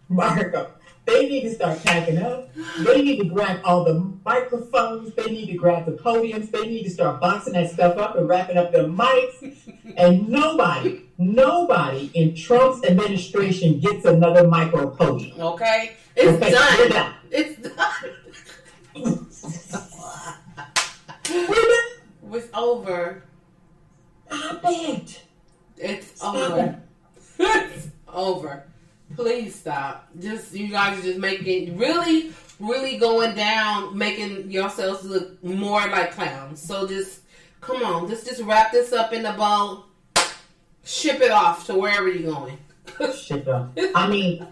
Margot, they need to start packing up. They need to grab all the microphones. They need to grab the podiums. They need to start boxing that stuff up and wrapping up their mics. And nobody in Trump's administration gets another mic or podium. Okay? It's done. Done. It's done. It's over. I bet. It's over. It's over. Please stop. You guys are just making, really going down, making yourselves look more like clowns. So just, come on, just wrap this up in the bowl, ship it off to wherever you're going. Ship it off. I mean,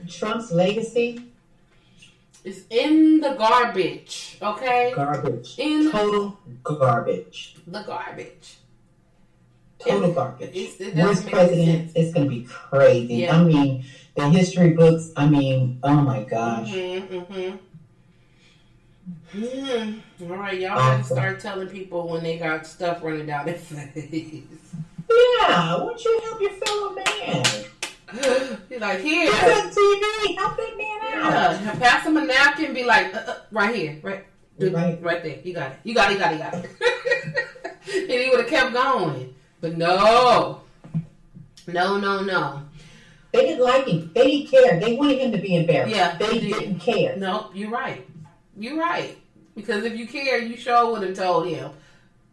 Trump's legacy is in the garbage, okay? Garbage. Total garbage. The garbage. Total garbage. Worst president, it's going to be crazy. Yeah. I mean, the history books, oh my gosh. All right, y'all gotta start telling people when they got stuff running down their face. Yeah, won't you help your fellow man? He's like, here. He's on TV. Help that man out. Yeah, pass him a napkin. Be like, right here, right there. You got it. You got it. And he would have kept going, but no. They didn't like him. They didn't care. They wanted him to be embarrassed. Yeah, they didn't care. No, you're right. Because if you care, you sure would have told him,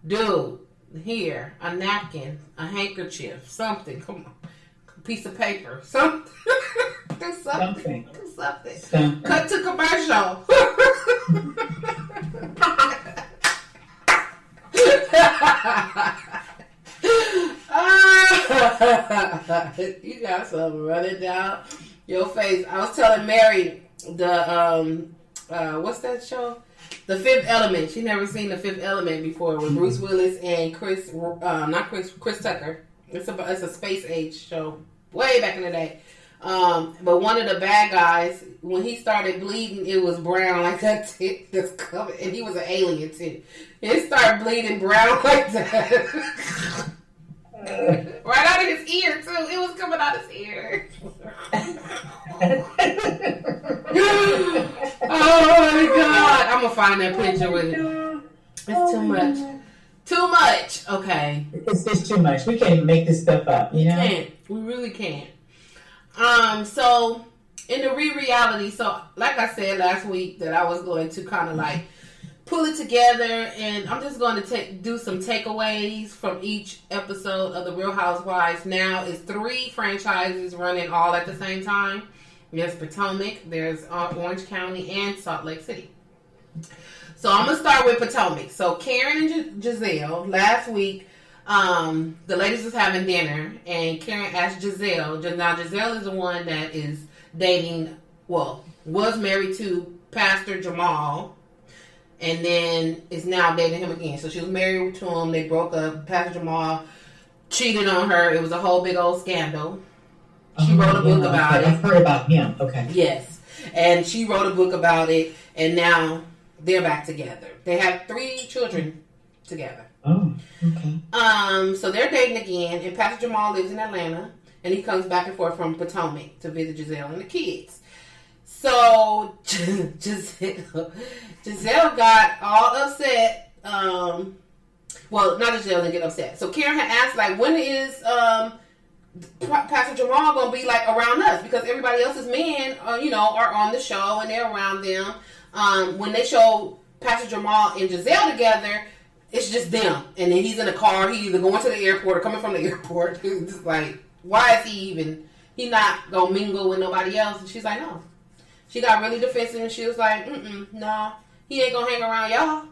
dude, here, a napkin, a handkerchief, something. Come on. A piece of paper. Something. Do something. Cut to commercial. You got something running down your face. I was telling Mary the what's that show? The Fifth Element. She never seen The Fifth Element before with Bruce Willis and Chris Tucker. It's a space age show way back in the day. But one of the bad guys, when he started bleeding, it was brown like that tit that's covered, and he was an alien too. It started bleeding brown like that. Right out of his ear too. It was coming out his ear. find that picture with it. It's too much. Too much. Okay. It's just too much. We can't even make this stuff up, you know? Can't. We really can't. So in the reality, so like I said last week that I was going to kind of like pull it together, and I'm just going to do some takeaways from each episode of the Real Housewives. Now it's 3 franchises running all at the same time. There's Potomac, there's Orange County, and Salt Lake City. So I'm going to start with Potomac. So Karen and Giselle, last week, the ladies was having dinner, and Karen asked Giselle. Now Giselle is the one that is dating, well, was married to Pastor Jamal, and then is now dating him again. So she was married to him. They broke up. Pastor Jamal cheated on her. It was a whole big old scandal. She wrote a book about it. I've heard about him. Okay. Yes. And she wrote a book about it, and now they're back together. They have 3 children together. Oh, okay. So they're dating again, and Pastor Jamal lives in Atlanta, and he comes back and forth from Potomac to visit Giselle and the kids. So Giselle got all upset. Well, not Giselle didn't get upset. So Karen had asked, like, when is Pastor Jamal gonna be like around us? Because everybody else's men, are on the show and they're around them. When they show Pastor Jamal and Giselle together, it's just them. And then he's in a car. He either going to the airport or coming from the airport. It's just like, why is he not gonna mingle with nobody else? And she's like, no. She got really defensive, and she was like, no, he ain't gonna hang around y'all.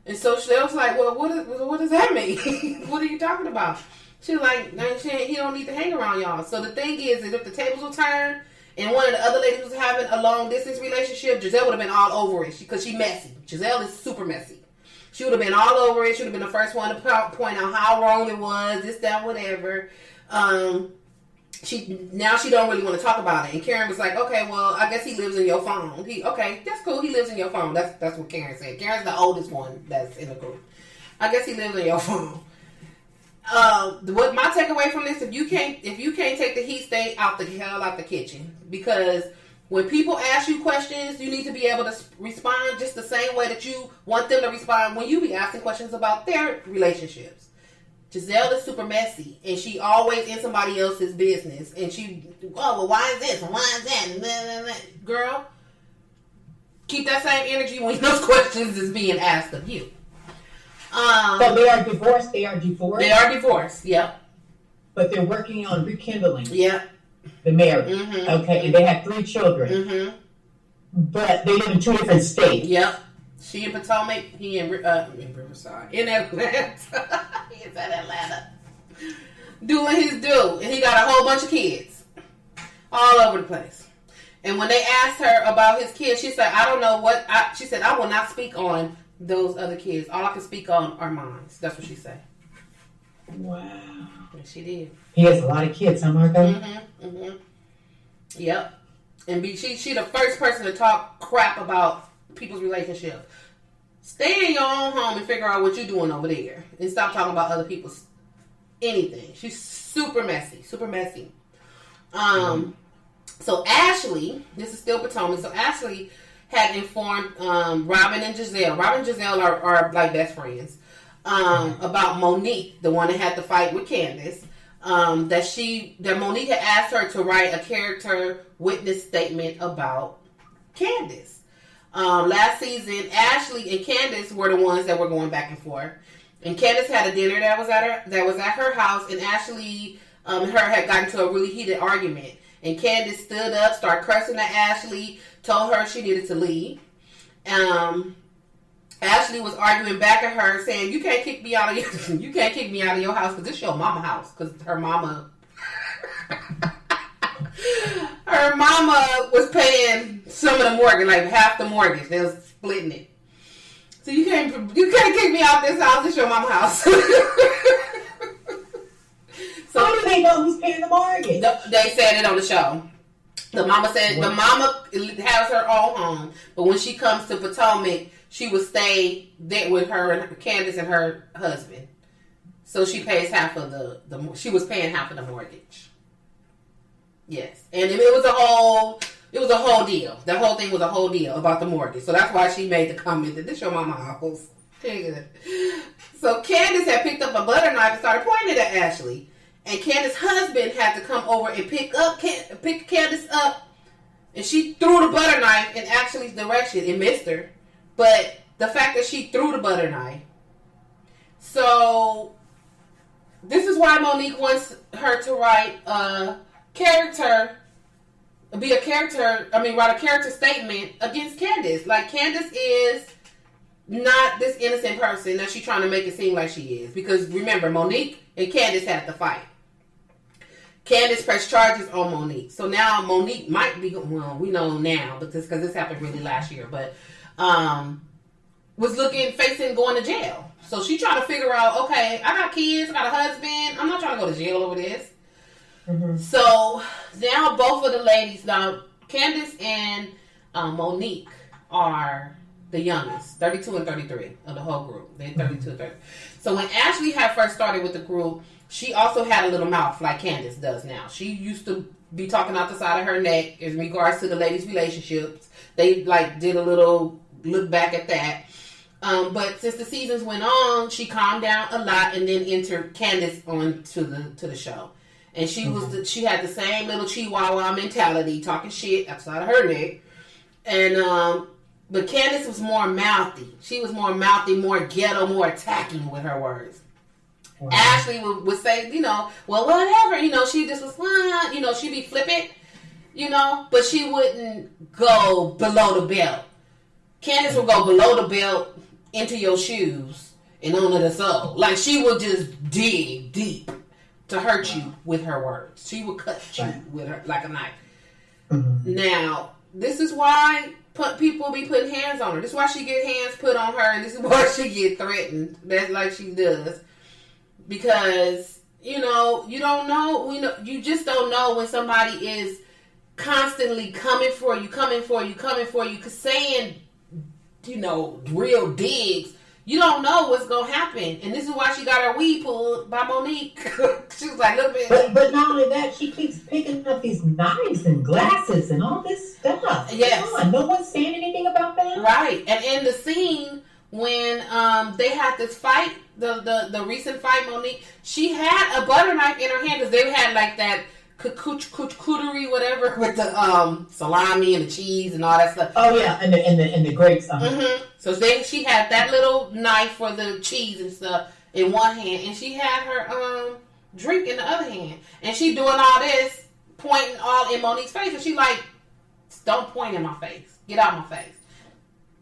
And so she was like, well, what does that mean? What are you talking about? She was like, he don't need to hang around y'all. So the thing is that if the tables were turned and one of the other ladies was having a long distance relationship, Giselle would have been all over it because she messy. Giselle is super messy. She would have been all over it. She would have been the first one to point out how wrong it was, this, that, whatever. She don't really want to talk about it. And Karen was like, okay, well, I guess he lives in your phone. Okay, that's cool. He lives in your phone. That's what Karen said. Karen's the oldest one that's in the group. I guess he lives in your phone. What my takeaway from this, if you can't take the heat, stay out the hell out the kitchen. Because when people ask you questions, you need to be able to respond just the same way that you want them to respond when you be asking questions about their relationships. Giselle is super messy, and she always in somebody else's business. And why is this? And why is that? Blah, blah, blah. Girl, keep that same energy when those questions is being asked of you. So they are divorced. They are divorced. They are divorced. Yep. But they're working on rekindling. Yep. The marriage. Mm-hmm. Okay, and they have 3 children. Mm-hmm. But they live in 2 different states. Yep. She in Potomac. He in Riverside. In Atlanta. He's in Atlanta. Doing his due, and he got a whole bunch of kids all over the place. And when they asked her about his kids, she said, "I don't know what." She said, "I will not speak on those other kids. All I can speak on are mine." That's what she said. Wow. And she did. He has a lot of kids, huh, Margot? Mm-hmm. Mm-hmm. Yep. And she the first person to talk crap about people's relationship. Stay in your own home and figure out what you're doing over there. And stop talking about other people's anything. She's super messy. Super messy. So Ashley, this is still Potomac. So Ashley had informed Robin and Giselle. Robin and Giselle are like best friends. About Monique, the one that had to fight with Candace. That Monique had asked her to write a character witness statement about Candace. Last season, Ashley and Candace were the ones that were going back and forth. And Candace had a dinner that was at her house, and Ashley and her had gotten into a really heated argument. And Candace stood up, started cursing at Ashley, told her she needed to leave. Ashley was arguing back at her, saying, "You can't kick me out of your house because it's your mama house." Because her mama was paying some of the mortgage, like half the mortgage. They was splitting it. So you can't kick me out this house. It's your mama house. So how do they know who's paying the mortgage? They said it on the show. The mama said the mama has her own home, but when she comes to Potomac, she will stay there with her and Candace and her husband. So she pays half of she was paying half of the mortgage. Yes. And it was a whole It was a whole deal. The whole thing was a whole deal about the mortgage. So that's why she made the comment that this your mama house. So Candace had picked up a butter knife and started pointing it at Ashley. And Candace's husband had to come over and pick Candace up. And she threw the butter knife in Ashley's direction. It missed her. But the fact that she threw the butter knife. So this is why Monique wants her to write a character statement against Candace. Like, Candace is not this innocent person that she's trying to make it seem like she is. Because remember, Monique and Candace had to fight. Candace pressed charges on Monique. So now Monique might be, well, we know now, because this happened really last year, but was facing going to jail. So she trying to figure out, okay, I got kids, I got a husband, I'm not trying to go to jail over this. Mm-hmm. So now both of the ladies, now Candace and Monique are the youngest, 32 and 33 of the whole group. They're 32 and 30. So when Ashley had first started with the group, she also had a little mouth like Candace does now. She used to be talking out the side of her neck in regards to the ladies' relationships. They did a little look back at that. But since the seasons went on, she calmed down a lot and then entered Candace onto the show. And she she had the same little chihuahua mentality, talking shit outside of her neck. And but Candace was more mouthy. She was more mouthy, more ghetto, more attacking with her words. Wow. Ashley would say, well, whatever, she just was, she'd be flippant, but she wouldn't go below the belt. Candace would go below the belt into your shoes and under the sole. Like, she would just dig deep to hurt you with her words. She would cut you with her like a knife. Mm-hmm. Now, this is why people be putting hands on her. This is why she get hands put on her, and this is why she get threatened. That's like she does. Because, you don't know. You just don't know when somebody is constantly coming for you. Because saying, real digs, you don't know what's going to happen. And this is why she got her weed pulled by Monique. She was like, look, bitch. But not only that, she keeps picking up these knives and glasses and all this stuff. Yes. Come on, no one's saying anything about that? Right. And in the scene, when they had this fight, the recent fight, Monique, she had a butter knife in her hand because they had that charcuterie, whatever, with the salami and the cheese and all that stuff. Oh yeah, and the grapes. Mm-hmm. So she had that little knife for the cheese and stuff in one hand, and she had her drink in the other hand, and she doing all this, pointing all in Monique's face, and she like, don't point in my face, get out my face.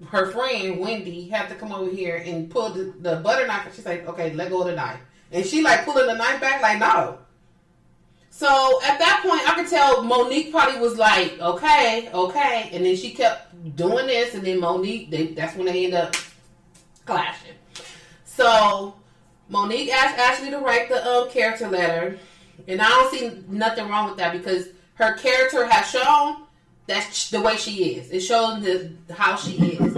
Her friend Wendy had to come over here and pull the butter knife, and she's like, okay, let go of the knife, and she like pulling the knife back, like, no. So at that point, I could tell Monique probably was like, okay. And then she kept doing this. And then Monique, that's when they end up clashing. So Monique asked Ashley to write the character letter. And I don't see nothing wrong with that because her character has shown that's the way she is. It shows how she is.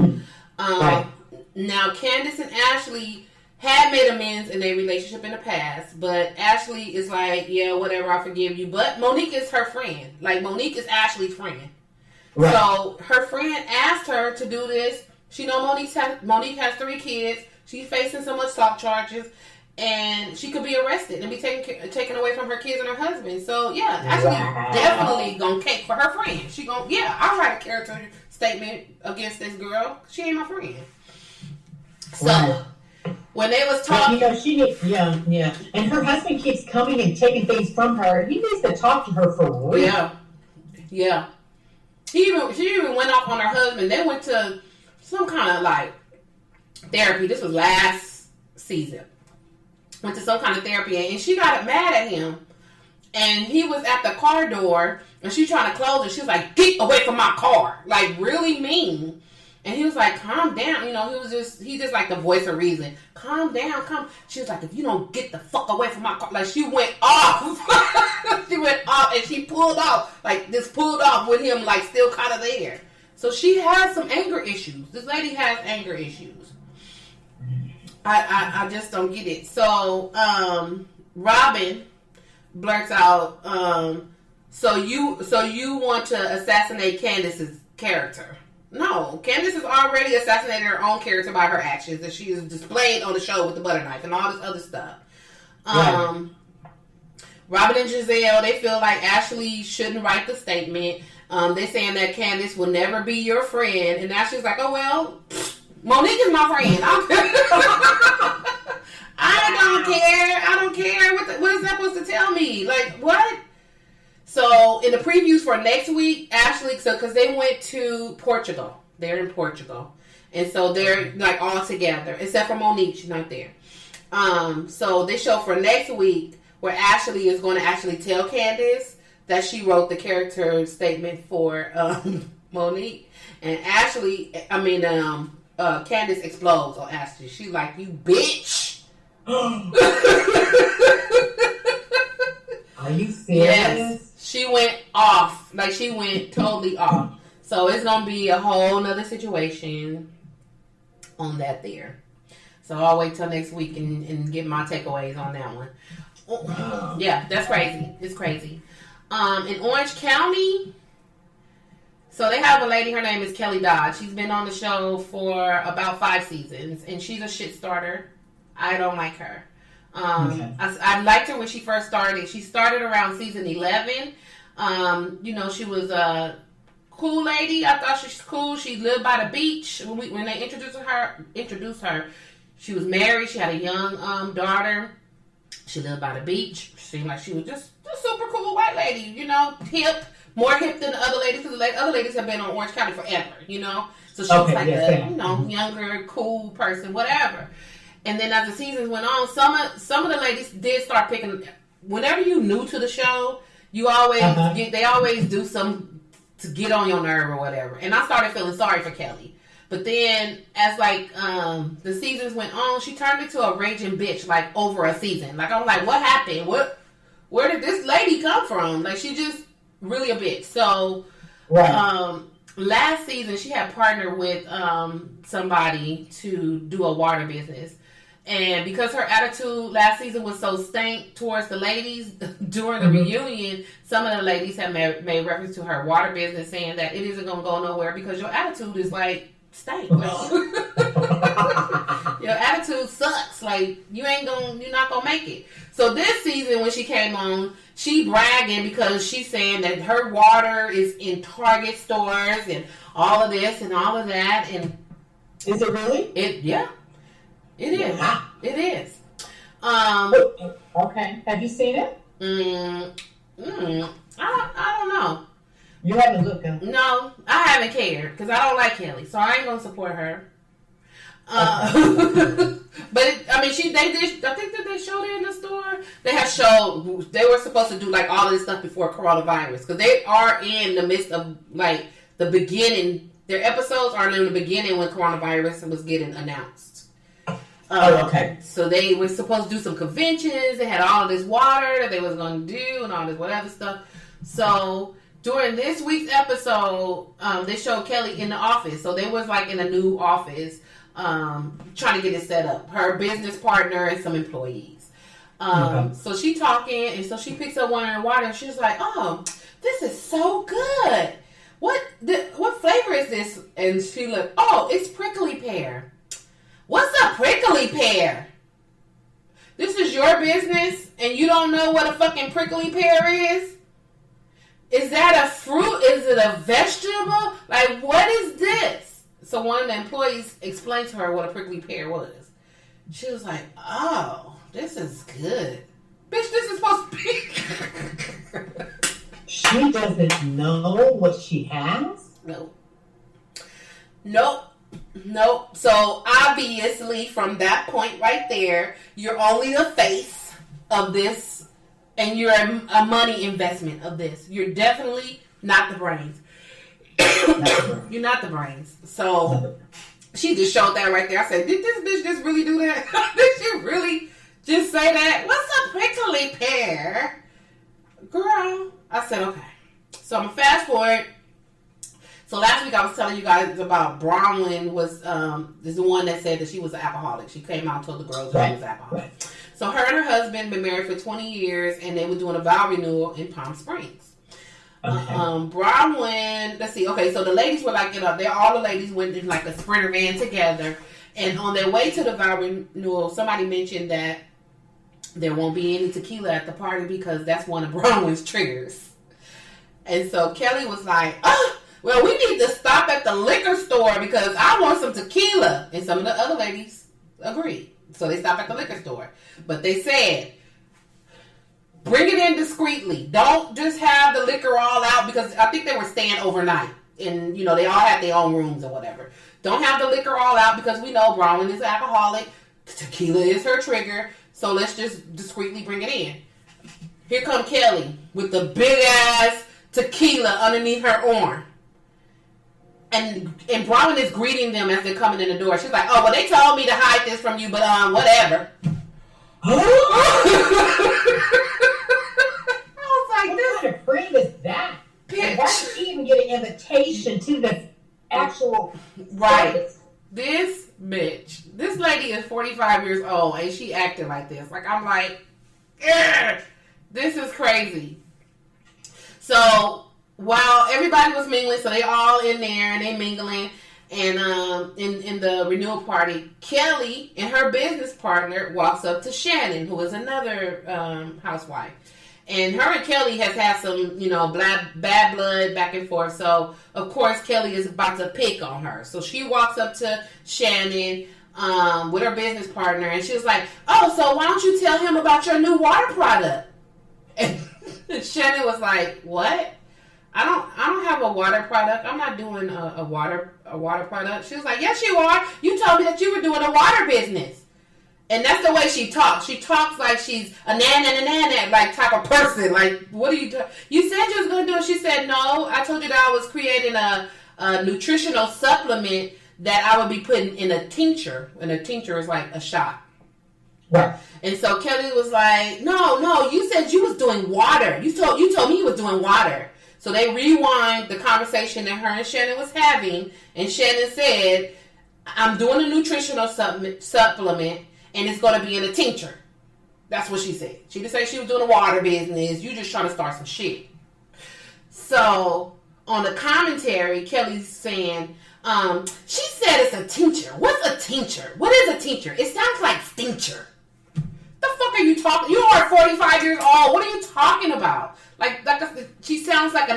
Right. Now, Candace and Ashley had made amends in their relationship in the past, but Ashley is like, yeah, whatever, I forgive you. But Monique is her friend. Like, Monique is Ashley's friend. Right. So her friend asked her to do this. She know Monique has 3 kids. She's facing some assault charges, and she could be arrested and be taken away from her kids and her husband. So yeah, Ashley definitely gonna cake for her friend. She I'll write a character statement against this girl. She ain't my friend. So. Right. When they was talking, yeah, and her husband keeps coming and taking things from her. He needs to talk to her for real. Yeah. She even went off on her husband. They went to some kind of therapy. This was last season. Went to some kind of therapy, and she got mad at him. And he was at the car door, and she trying to close it. She was like, "Get away from my car!" Like, really mean. And he was like, calm down. He just like the voice of reason. Calm down, calm. She was like, if you don't get the fuck away from my car. Like, she went off. She went off and she pulled off. Like, just pulled off with him, like, still kind of there. So she has some anger issues. This lady has anger issues. I just don't get it. So, Robin blurts out, So you want to assassinate Candace's character? No, Candace has already assassinated her own character by her actions that she is displayed on the show with the butter knife and all this other stuff. Right. Robin and Giselle, they feel like Ashley shouldn't write the statement. They're saying that Candace will never be your friend, and Ashley's like, oh well, Monique is my friend. I don't care. What is that supposed to tell me? Like, what? So, in the previews for next week, Ashley, because they went to Portugal. They're in Portugal. And so they're, like, all together. Except for Monique. She's not there. So, they show for next week where Ashley is going to actually tell Candace that she wrote the character statement for Monique. And Candace explodes on Ashley. She's like, you bitch. Are you serious? Yes. She went off. Like, she went totally off. So, it's going to be a whole nother situation on that there. So, I'll wait till next week and get my takeaways on that one. Wow. Yeah, that's crazy. It's crazy. In Orange County, so they have a lady, her name is Kelly Dodd. She's been on the show for about 5 seasons, and she's a shit starter. I don't like her. Okay. I liked her when she first started. She started around season 11. She was a cool lady. I thought she was cool. She lived by the beach. When they introduced her, she was married. She had a young daughter. She lived by the beach. Seemed like she was just a super cool white lady. Hip, more hip than the other ladies, because the other ladies have been on Orange County forever. So she was like younger, cool person, whatever. And then as the seasons went on, some of the ladies did start picking. Whenever you new to the show, you always they always do some to get on your nerve or whatever. And I started feeling sorry for Kelly. But then as the seasons went on, she turned into a raging bitch over a season. I'm like, what happened? Where did this lady come from? She just really a bitch. So last season she had partnered with somebody to do a water business. And because her attitude last season was so stank towards the ladies during the reunion, some of the ladies have made reference to her water business, saying that it isn't going to go nowhere because your attitude is stank. Your attitude sucks. You're not going to make it. So this season when she came on, she bragging because she's saying that her water is in Target stores and all of this and all of that. And is it really? Yeah. It is. Wow. It is. Okay. Have you seen it? I don't know. You haven't looked at it? No, I haven't cared because I don't like Kelly, so I ain't gonna support her. But they did. I think that they showed it in the store. They were supposed to do all of this stuff before coronavirus because they are in the midst of the beginning. Their episodes are in the beginning when coronavirus was getting announced. Okay. So they were supposed to do some conventions. They had all of this water that they was going to do and all this whatever stuff. So during this week's episode, they showed Kelly in the office. So they was in a new office trying to get it set up. Her business partner and some employees. So she talking, and so she picks up one of the water, and she's like, "Oh, this is so good. What flavor is this?" And she looked, "Oh, it's prickly pear." What's a prickly pear? This is your business and you don't know what a fucking prickly pear is? Is that a fruit? Is it a vegetable? What is this? So one of the employees explained to her what a prickly pear was. She was like, oh, this is good. Bitch, this is supposed to be... She doesn't know what she has? Nope. So obviously from that point right there, you're only the face of this and you're a money investment of this. You're definitely not the brains. You're not the brains. So she just showed that right there. I said, did this bitch just really do that? Did she really just say that? What's a prickly pear? Girl. I said, okay. So I'm going to fast forward. So last week I was telling you guys about Bronwyn is the one that said that she was an alcoholic. She came out and told the girls that she was an alcoholic. Right. So her and her husband been married for 20 years and they were doing a vow renewal in Palm Springs. Okay. Bronwyn, let's see. Okay, so the ladies were like, all the ladies went in like a sprinter van together. And on their way to the vow renewal, somebody mentioned that there won't be any tequila at the party because that's one of Bronwyn's triggers. And so Kelly was like, well, we need to stop at the liquor store because I want some tequila. And some of the other ladies agreed. So they stopped at the liquor store. But they said, bring it in discreetly. Don't just have the liquor all out because I think they were staying overnight. And, you know, they all had their own rooms or whatever. Don't have the liquor all out because we know Bronwyn is an alcoholic. Tequila is her trigger. So let's just discreetly bring it in. Here come Kelly with the big ass tequila underneath her arm. And Bronwyn is greeting them as they're coming in the door. She's like, oh, well, they told me to hide this from you, but whatever. I was like, what kind of friend is that? Bitch. Why did she even get an invitation to the actual right? service? This bitch, this lady is 45 years old and she acting like this. Like, I'm like, this is crazy. So while everybody was mingling, so they all in there and they mingling, and in the renewal party, Kelly and her business partner walks up to Shannon, who is another housewife. And her and Kelly has had some, you know, bad blood back and forth. So, of course, Kelly is about to pick on her. So she walks up to Shannon with her business partner, and she was like, oh, so why don't you tell him about your new water product? And Shannon was like, what? I don't have a water product. I'm not doing a water product. She was like, yes, you are. You told me that you were doing a water business. And that's the way she talks. She talks like she's a na like type of person. Like, what are you doing? You said you was going to do it. She said, no. I told you that I was creating a nutritional supplement that I would be putting in a tincture. And a tincture is like a shot. Right. And so Kelly was like, no. You said you was doing water. You told me you was doing water. So they rewind the conversation that her and Shannon was having. And Shannon said, I'm doing a nutritional supplement. And it's going to be in a tincture. That's what she said. She didn't say she was doing a water business. You just trying to start some shit. So, on the commentary, Kelly's saying, she said it's a tincture. What's a tincture? What is a tincture? It sounds like stincture. The fuck are you talking? You are 45 years old. What are you talking about? She sounds like a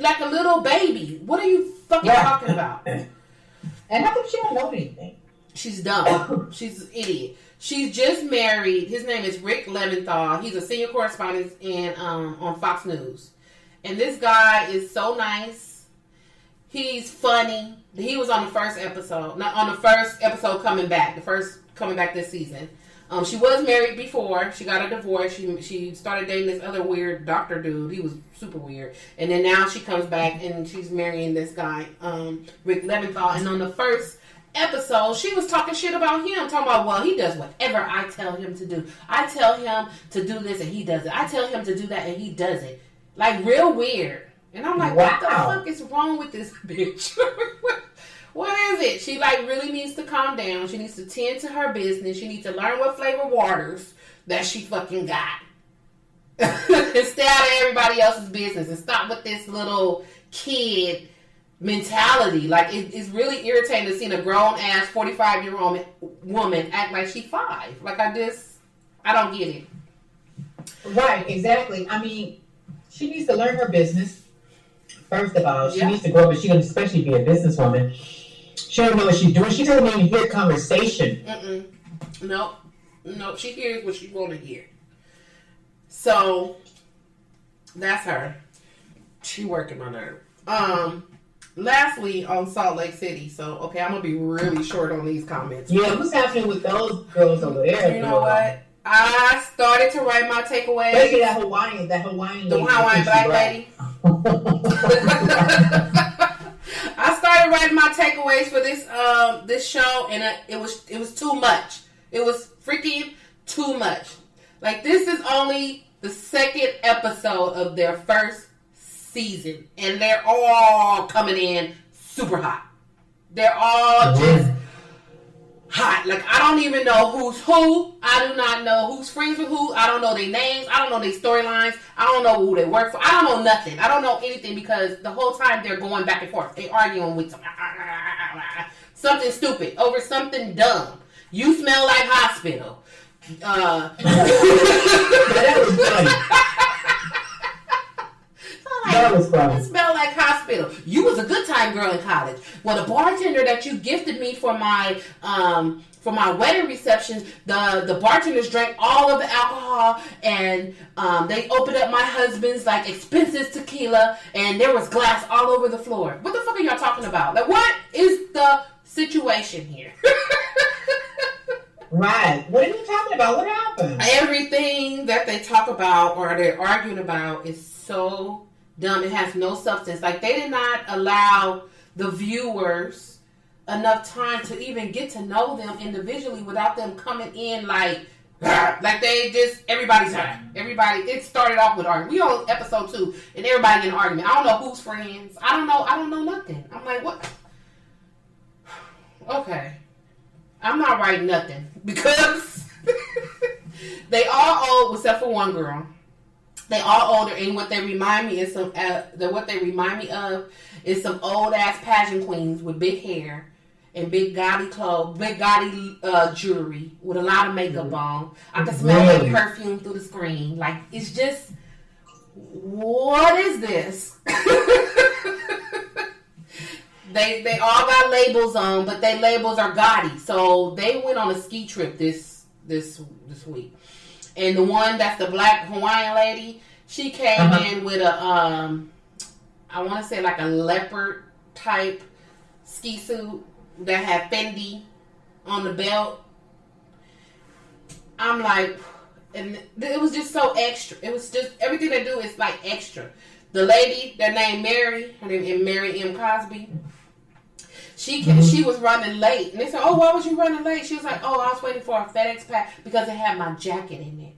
like a little baby. What are you fucking talking about? And how come she don't know anything? She's dumb. She's an idiot. She's just married. His name is Rick Leventhal. He's a senior correspondent on Fox News. And this guy is so nice. He's funny. He was on the first episode. Not on the first episode coming back. The first coming back this season. She was married before. She got a divorce. She started dating this other weird doctor dude. He was super weird. And then now she comes back and she's marrying this guy, Rick Leventhal. And on the first episode, she was talking shit about him, talking about, well, he does whatever I tell him to do. I tell him to do this and he does it. I tell him to do that and he does it. Like, real weird. And I'm like, What the fuck is wrong with this bitch? What is it? She really needs to calm down. She needs to tend to her business. She needs to learn what flavor waters that she fucking got. And stay out of everybody else's business and stop with this little kid mentality. Like, it's really irritating to see a grown-ass 45-year-old woman act like she's 5. Like, I don't get it. Right, exactly. I mean, she needs to learn her business. First of all, she needs to grow up, but she can especially be a businesswoman. She don't know what she's doing. She doesn't even hear conversation. Nope. She hears what she want to hear. So, that's her. She working on her. Lastly, on Salt Lake City. So, okay, I'm going to be really short on these comments. Yeah, what's happening with those girls over there? You know what? I started to write my takeaways. Especially that Hawaiian The Hawaiian black lady. I started writing my takeaways for this show, and it was too much. It was freaking too much. Like, this is only the second episode of their first season, and they're all coming in super hot. They're all just hot. Like, I don't even know who's who. I do not know who's friends with who. I don't know their names. I don't know their storylines. I don't know who they work for. I don't know nothing. I don't know anything because the whole time they're going back and forth. They arguing with something stupid over something dumb. You smell like hospital. That was funny. That was funny. You smell like hospital. You was a good time girl in college. Well, the bartender that you gifted me for my wedding receptions, the bartenders drank all of the alcohol, and they opened up my husband's like expensive tequila, and there was glass all over the floor. What the fuck are y'all talking about? Like, what is the situation here? Right. What are you talking about? What happened? Everything that they talk about or they're arguing about is so dumb. It has no substance. Like, they did not allow the viewers enough time to even get to know them individually without them coming in like they just, everybody's hurt. Everybody, it started off with argument. We on episode 2 and everybody in an argument. I don't know who's friends. I don't know nothing. I'm like, what? Okay. I'm not writing nothing because they all old except for one girl. They all older, and what they remind me is some old ass pageant queens with big hair and big gaudy clothes, big gaudy jewelry with a lot of makeup on. I can smell their perfume through the screen. Like, it's just, what is this? They all got labels on, but their labels are gaudy. So they went on a ski trip this week. And the one that's the black Hawaiian lady, she came in with a I want to say like a leopard type ski suit that had Fendi on the belt. I'm like, and it was just so extra. It was just, everything they do is like extra. The lady, their name Mary, her name is Mary M. Cosby. She was running late. And they said, oh, why was you running late? She was like, oh, I was waiting for a FedEx pack because it had my jacket in it.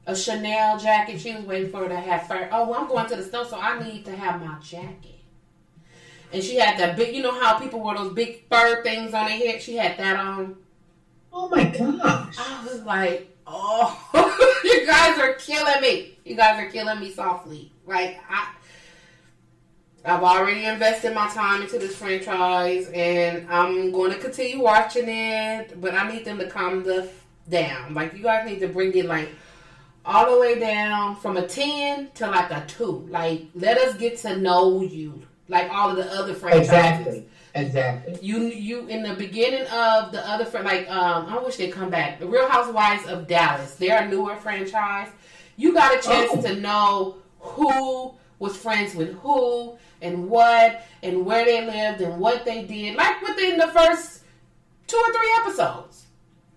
A Chanel jacket. She was waiting for it to have fur. Oh, well, I'm going to the store, so I need to have my jacket. And she had that big, you know how people wear those big fur things on their head? She had that on. Oh, my gosh. I was like, oh, you guys are killing me. You guys are killing me softly. Like, I've already invested my time into this franchise, and I'm going to continue watching it, but I need them to calm down. Like, you guys need to bring it, like, all the way down from a 10 to, like, a 2. Like, let us get to know you, like all of the other franchises. Exactly. You in the beginning of the other, I wish they'd come back. The Real Housewives of Dallas, they're a newer franchise. You got a chance to know who was friends with who and what and where they lived and what they did, like within the first 2 or 3 episodes.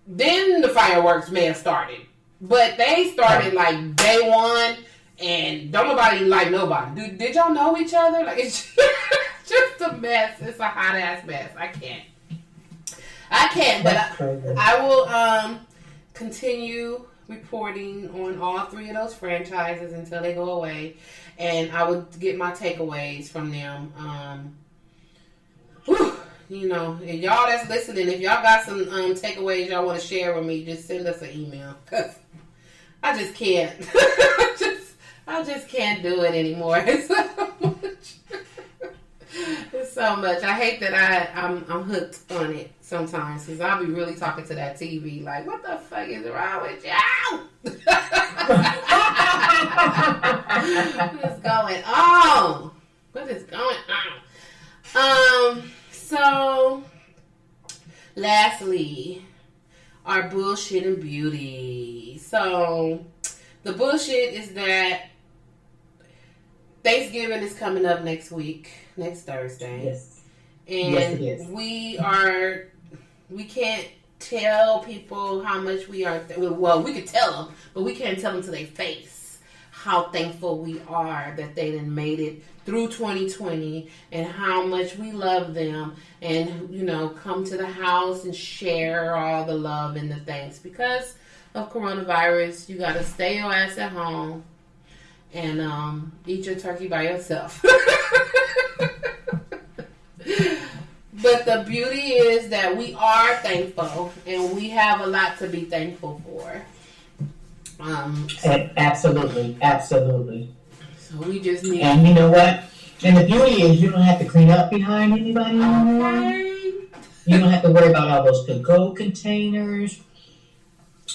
Then the fireworks may have started, but they started like day one, and don't nobody like nobody. Did y'all know each other? Like, it's just a mess. It's a hot ass mess. I can't. But I will continue reporting on all 3 of those franchises until they go away, and I would get my takeaways from them. You know, and y'all that's listening, if y'all got some takeaways y'all want to share with me, just send us an email, because I just can't. I just can't do it anymore. It's so much. It's so much. I hate that I'm hooked on it sometimes, because I'll be really talking to that TV like, what the fuck is wrong with you? What is going on? What is going on? So, lastly, our bullshit and beauty. So, the bullshit is that Thanksgiving is coming up next Thursday. Yes. And yes, it is. We can't tell people how much we are, well, we could tell them, but we can't tell them to their face how thankful we are that they done made it through 2020 and how much we love them, and, you know, come to the house and share all the love and the thanks. Because of coronavirus, you got to stay your ass at home and eat your turkey by yourself. But the beauty is that we are thankful, and we have a lot to be thankful for. Absolutely. So we just need. And you know what? And the beauty is you don't have to clean up behind anybody anymore. Okay. You don't have to worry about all those to-go containers,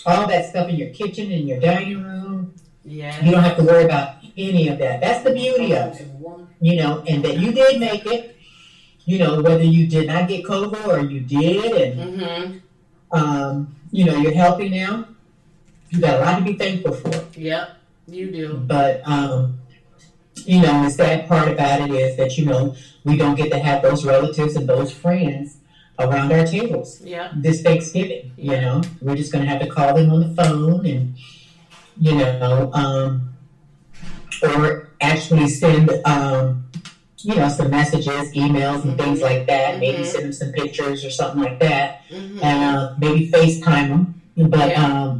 all that stuff in your kitchen, in your dining room. Yeah. You don't have to worry about any of that. That's the beauty of it. And that you did make it. Whether you did not get COVID or you did, and you're healthy now. You got a lot to be thankful for. Yep, you do. But the sad part about it is that we don't get to have those relatives and those friends around our tables. Yeah. This Thanksgiving, we're just going to have to call them on the phone, and or actually send some messages, emails, and things like that. Maybe send them some pictures or something like that. Maybe FaceTime them. But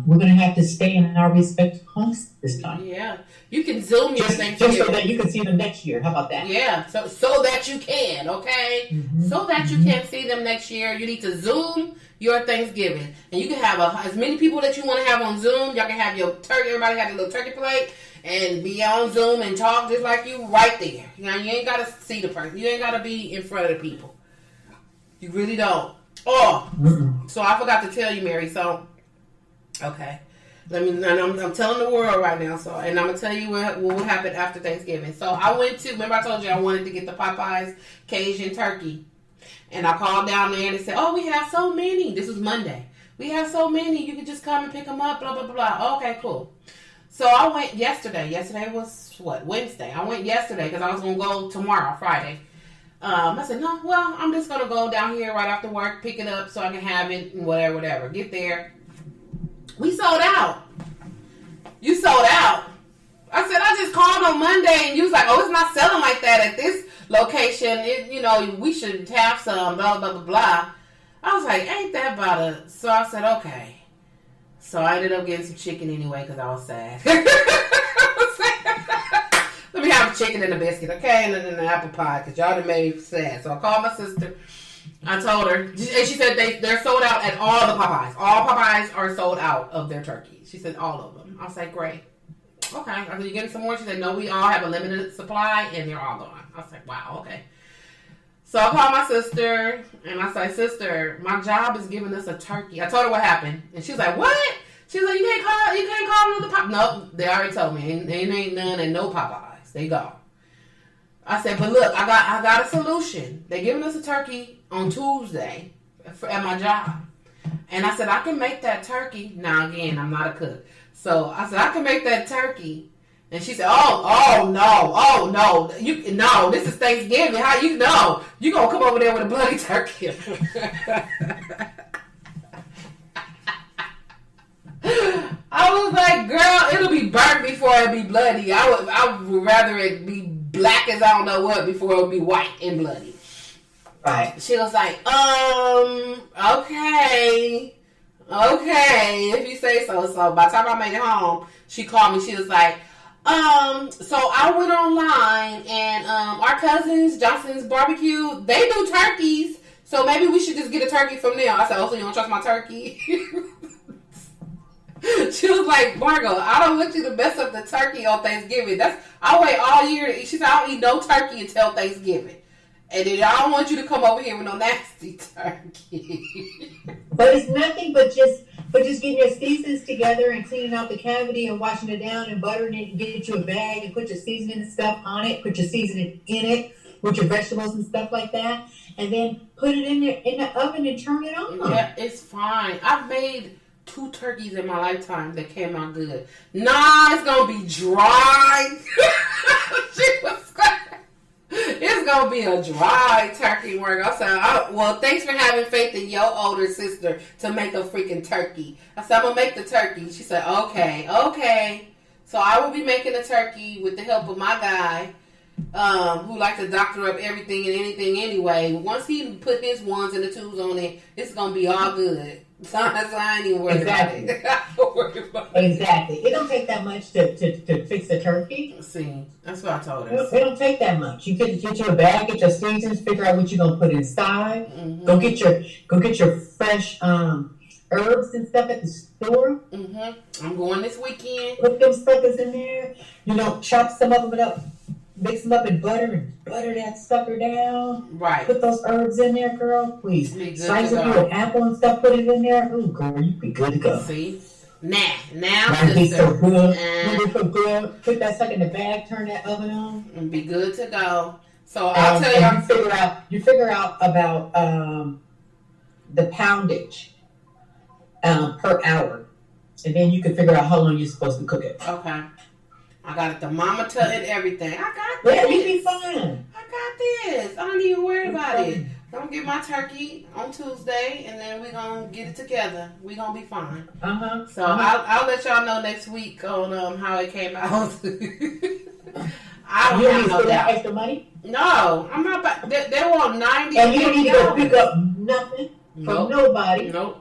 we're going to have to stay in our respective homes this time. Yeah. You can Zoom your Thanksgiving. Just so that you can see them next year. How about that? Yeah. So that you can, okay? So that you can see them next year, you need to Zoom your Thanksgiving. And you can have as many people that you want to have on Zoom. Y'all can have your turkey. Everybody have a little turkey plate. And be on Zoom and talk just like you right there. You ain't got to see the person. You ain't got to be in front of the people. You really don't. Oh, so I forgot to tell you, Mary. So, okay. I'm telling the world right now. So, and I'm going to tell you what happened after Thanksgiving. So, I went to, remember I told you I wanted to get the Popeyes Cajun turkey. And I called down there and they said, we have so many. This was Monday. We have so many. You can just come and pick them up, blah, blah, blah, blah. Okay, cool. So I went yesterday. Yesterday was Wednesday. I went yesterday because I was going to go tomorrow, Friday. I said, no, well, I'm just going to go down here right after work, pick it up so I can have it and whatever. Get there. We sold out. You sold out. I said, I just called on Monday and you was like, it's not selling like that at this location. We should have some, blah, blah, blah, blah. I was like, ain't that about it? So I said, okay. So I ended up getting some chicken anyway because I was sad. Let me have chicken and a biscuit, okay? And then an apple pie because y'all done made me sad. So I called my sister. I told her. And she said they're sold out at all the Popeyes. All Popeyes are sold out of their turkeys. She said all of them. I was like, great. Okay. I said, you getting some more? She said, no, we all have a limited supply and they're all gone. I was like, wow, okay. So I called my sister, and I said, sister, my job is giving us a turkey. I told her what happened, and she was like, what? She was like, you can't call another Popeyes. Nope, they already told me. Ain't none and no Popeyes. They gone. I said, but look, I got a solution. They're giving us a turkey on Tuesday at my job. And I said, I can make that turkey. Now, again, I'm not a cook. So I said, I can make that turkey. And she said, oh no, this is Thanksgiving. How you know? You gonna come over there with a bloody turkey. I was like, girl, it'll be burnt before it be bloody. I would rather it be black as I don't know what before it would be white and bloody. Right. She was like, okay, if you say so. So by the time I made it home, she called me. She was like, so I went online and our cousins, Johnson's Barbecue, they do turkeys. So maybe we should just get a turkey from them. I said, so you don't trust my turkey? She was like, Margot, I don't want you to mess up the turkey on Thanksgiving. I wait all year to eat. She said, I don't eat no turkey until Thanksgiving. And then I don't want you to come over here with no nasty turkey. But it's nothing but just getting your seasons together and cleaning out the cavity and washing it down and buttering it and getting you a bag and put your seasoning and stuff on it, put your seasoning in it with your vegetables and stuff like that, and then put it in the oven and turn it on. Yeah, it's fine. I've made 2 turkeys in my lifetime that came out good. Nah, it's gonna be dry. It's gonna be a dry turkey work. I said, well, thanks for having faith in your older sister to make a freaking turkey. I said, I'm gonna make the turkey. She said, okay. So I will be making a turkey with the help of my guy. who like to doctor up everything and anything anyway. Once he put his ones and the twos on it, it's gonna be all good. So I ain't even worried about it. I don't worry about it. Exactly. It don't take that much to fix a turkey. See, that's what I told It her. don't take that much. You get you a bag, get your seasons, figure out what you're gonna put inside. Mm-hmm. Go get your fresh herbs and stuff at the store. Mm-hmm. I'm going this weekend. Put them suckers in there. Chop some of them up, mix them up in butter and butter that sucker down. Right. Put those herbs in there, girl. Please. Be good Slice to up go. your apple and stuff. Put it in there. Ooh, girl, you be good to go. See? Now, That'd be sister. so good. It'd be so good. Put that sucker in the bag. Turn that oven on. And be good to go. So I'll tell y'all. And you figure out about the poundage per hour, and then you can figure out how long you're supposed to cook it. Okay. I got a thermometer and everything. I got this. Yeah, you be fine. I got this. I don't even worry about it. I'm going to get my turkey on Tuesday, and then we're going to get it together. We're going to be fine. So I'll let y'all know next week on how it came out. I don't have no doubt. Extra money? No, I'm not. They want 90. And you don't need to go pick up nothing from nobody. Nope.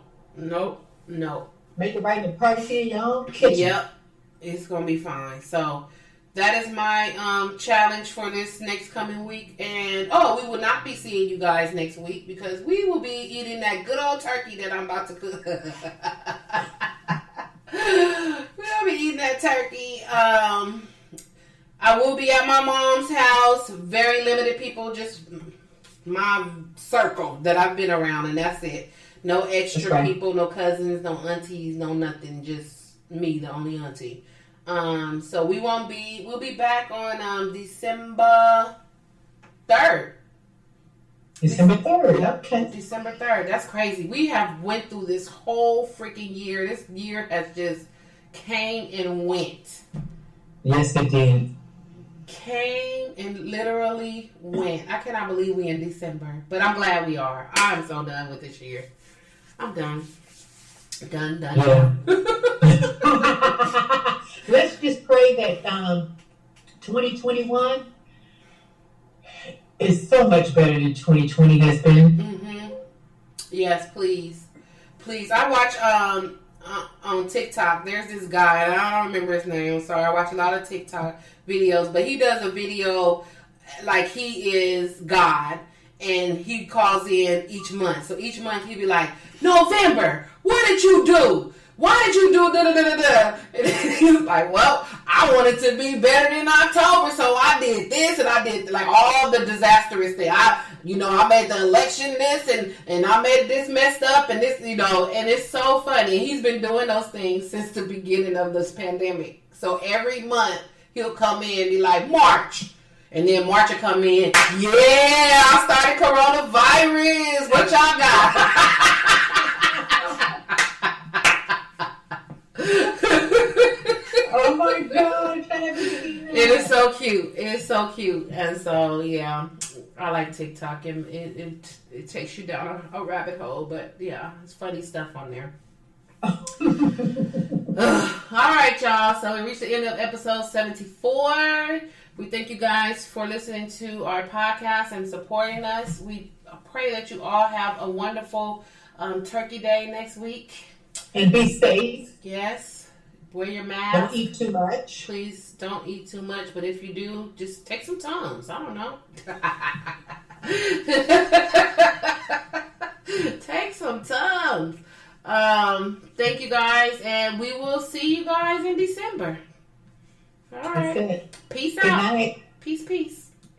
Make it right in the privacy of your own kitchen. Yep. It's going to be fine. So that is my challenge for this next coming week. And, we will not be seeing you guys next week because we will be eating that good old turkey that I'm about to cook. We'll be eating that turkey. I will be at my mom's house. Very limited people, just my circle that I've been around, and that's it. No extra people, no cousins, no aunties, no nothing. Just me, the only auntie. So we'll be back on December 3rd. December 3rd, okay. December 3rd. That's crazy. We have went through this whole freaking year. This year has just came and went. Yes, it did. Came and literally went. I cannot believe we in December, but I'm glad we are. I'm so done with this year. I'm done. Done. Yeah. Let's just pray that 2021 is so much better than 2020 has been. Mm-hmm. Yes, please. I watch on TikTok. There's this guy, and I don't remember his name. Sorry, I watch a lot of TikTok videos, but he does a video like he is God, and he calls in each month. So each month he'd be like, November, what did you do? Why did you do da-da-da-da-da? And he was like, well, I wanted to be better than October, so I did this, and I did like all the disastrous thing. I made the election this, and I made this messed up, and this, and it's so funny. He's been doing those things since the beginning of this pandemic. So every month he'll come in and be like, March. And then March will come in, yeah, I started coronavirus. What y'all got? Oh my God. It is so cute. It is so cute. And so, yeah, I like TikTok. And it takes you down a rabbit hole. But, yeah, it's funny stuff on there. All right, y'all. So we reached the end of episode 74. We thank you guys for listening to our podcast and supporting us. We pray that you all have a wonderful Turkey Day next week. And be safe. Yes. Wear your mask. Don't eat too much. Please don't eat too much. But if you do, just take some Tums. I don't know. Take some Tums. Thank you guys, and we will see you guys in December. All right. That's it. Peace Good out. night. Peace.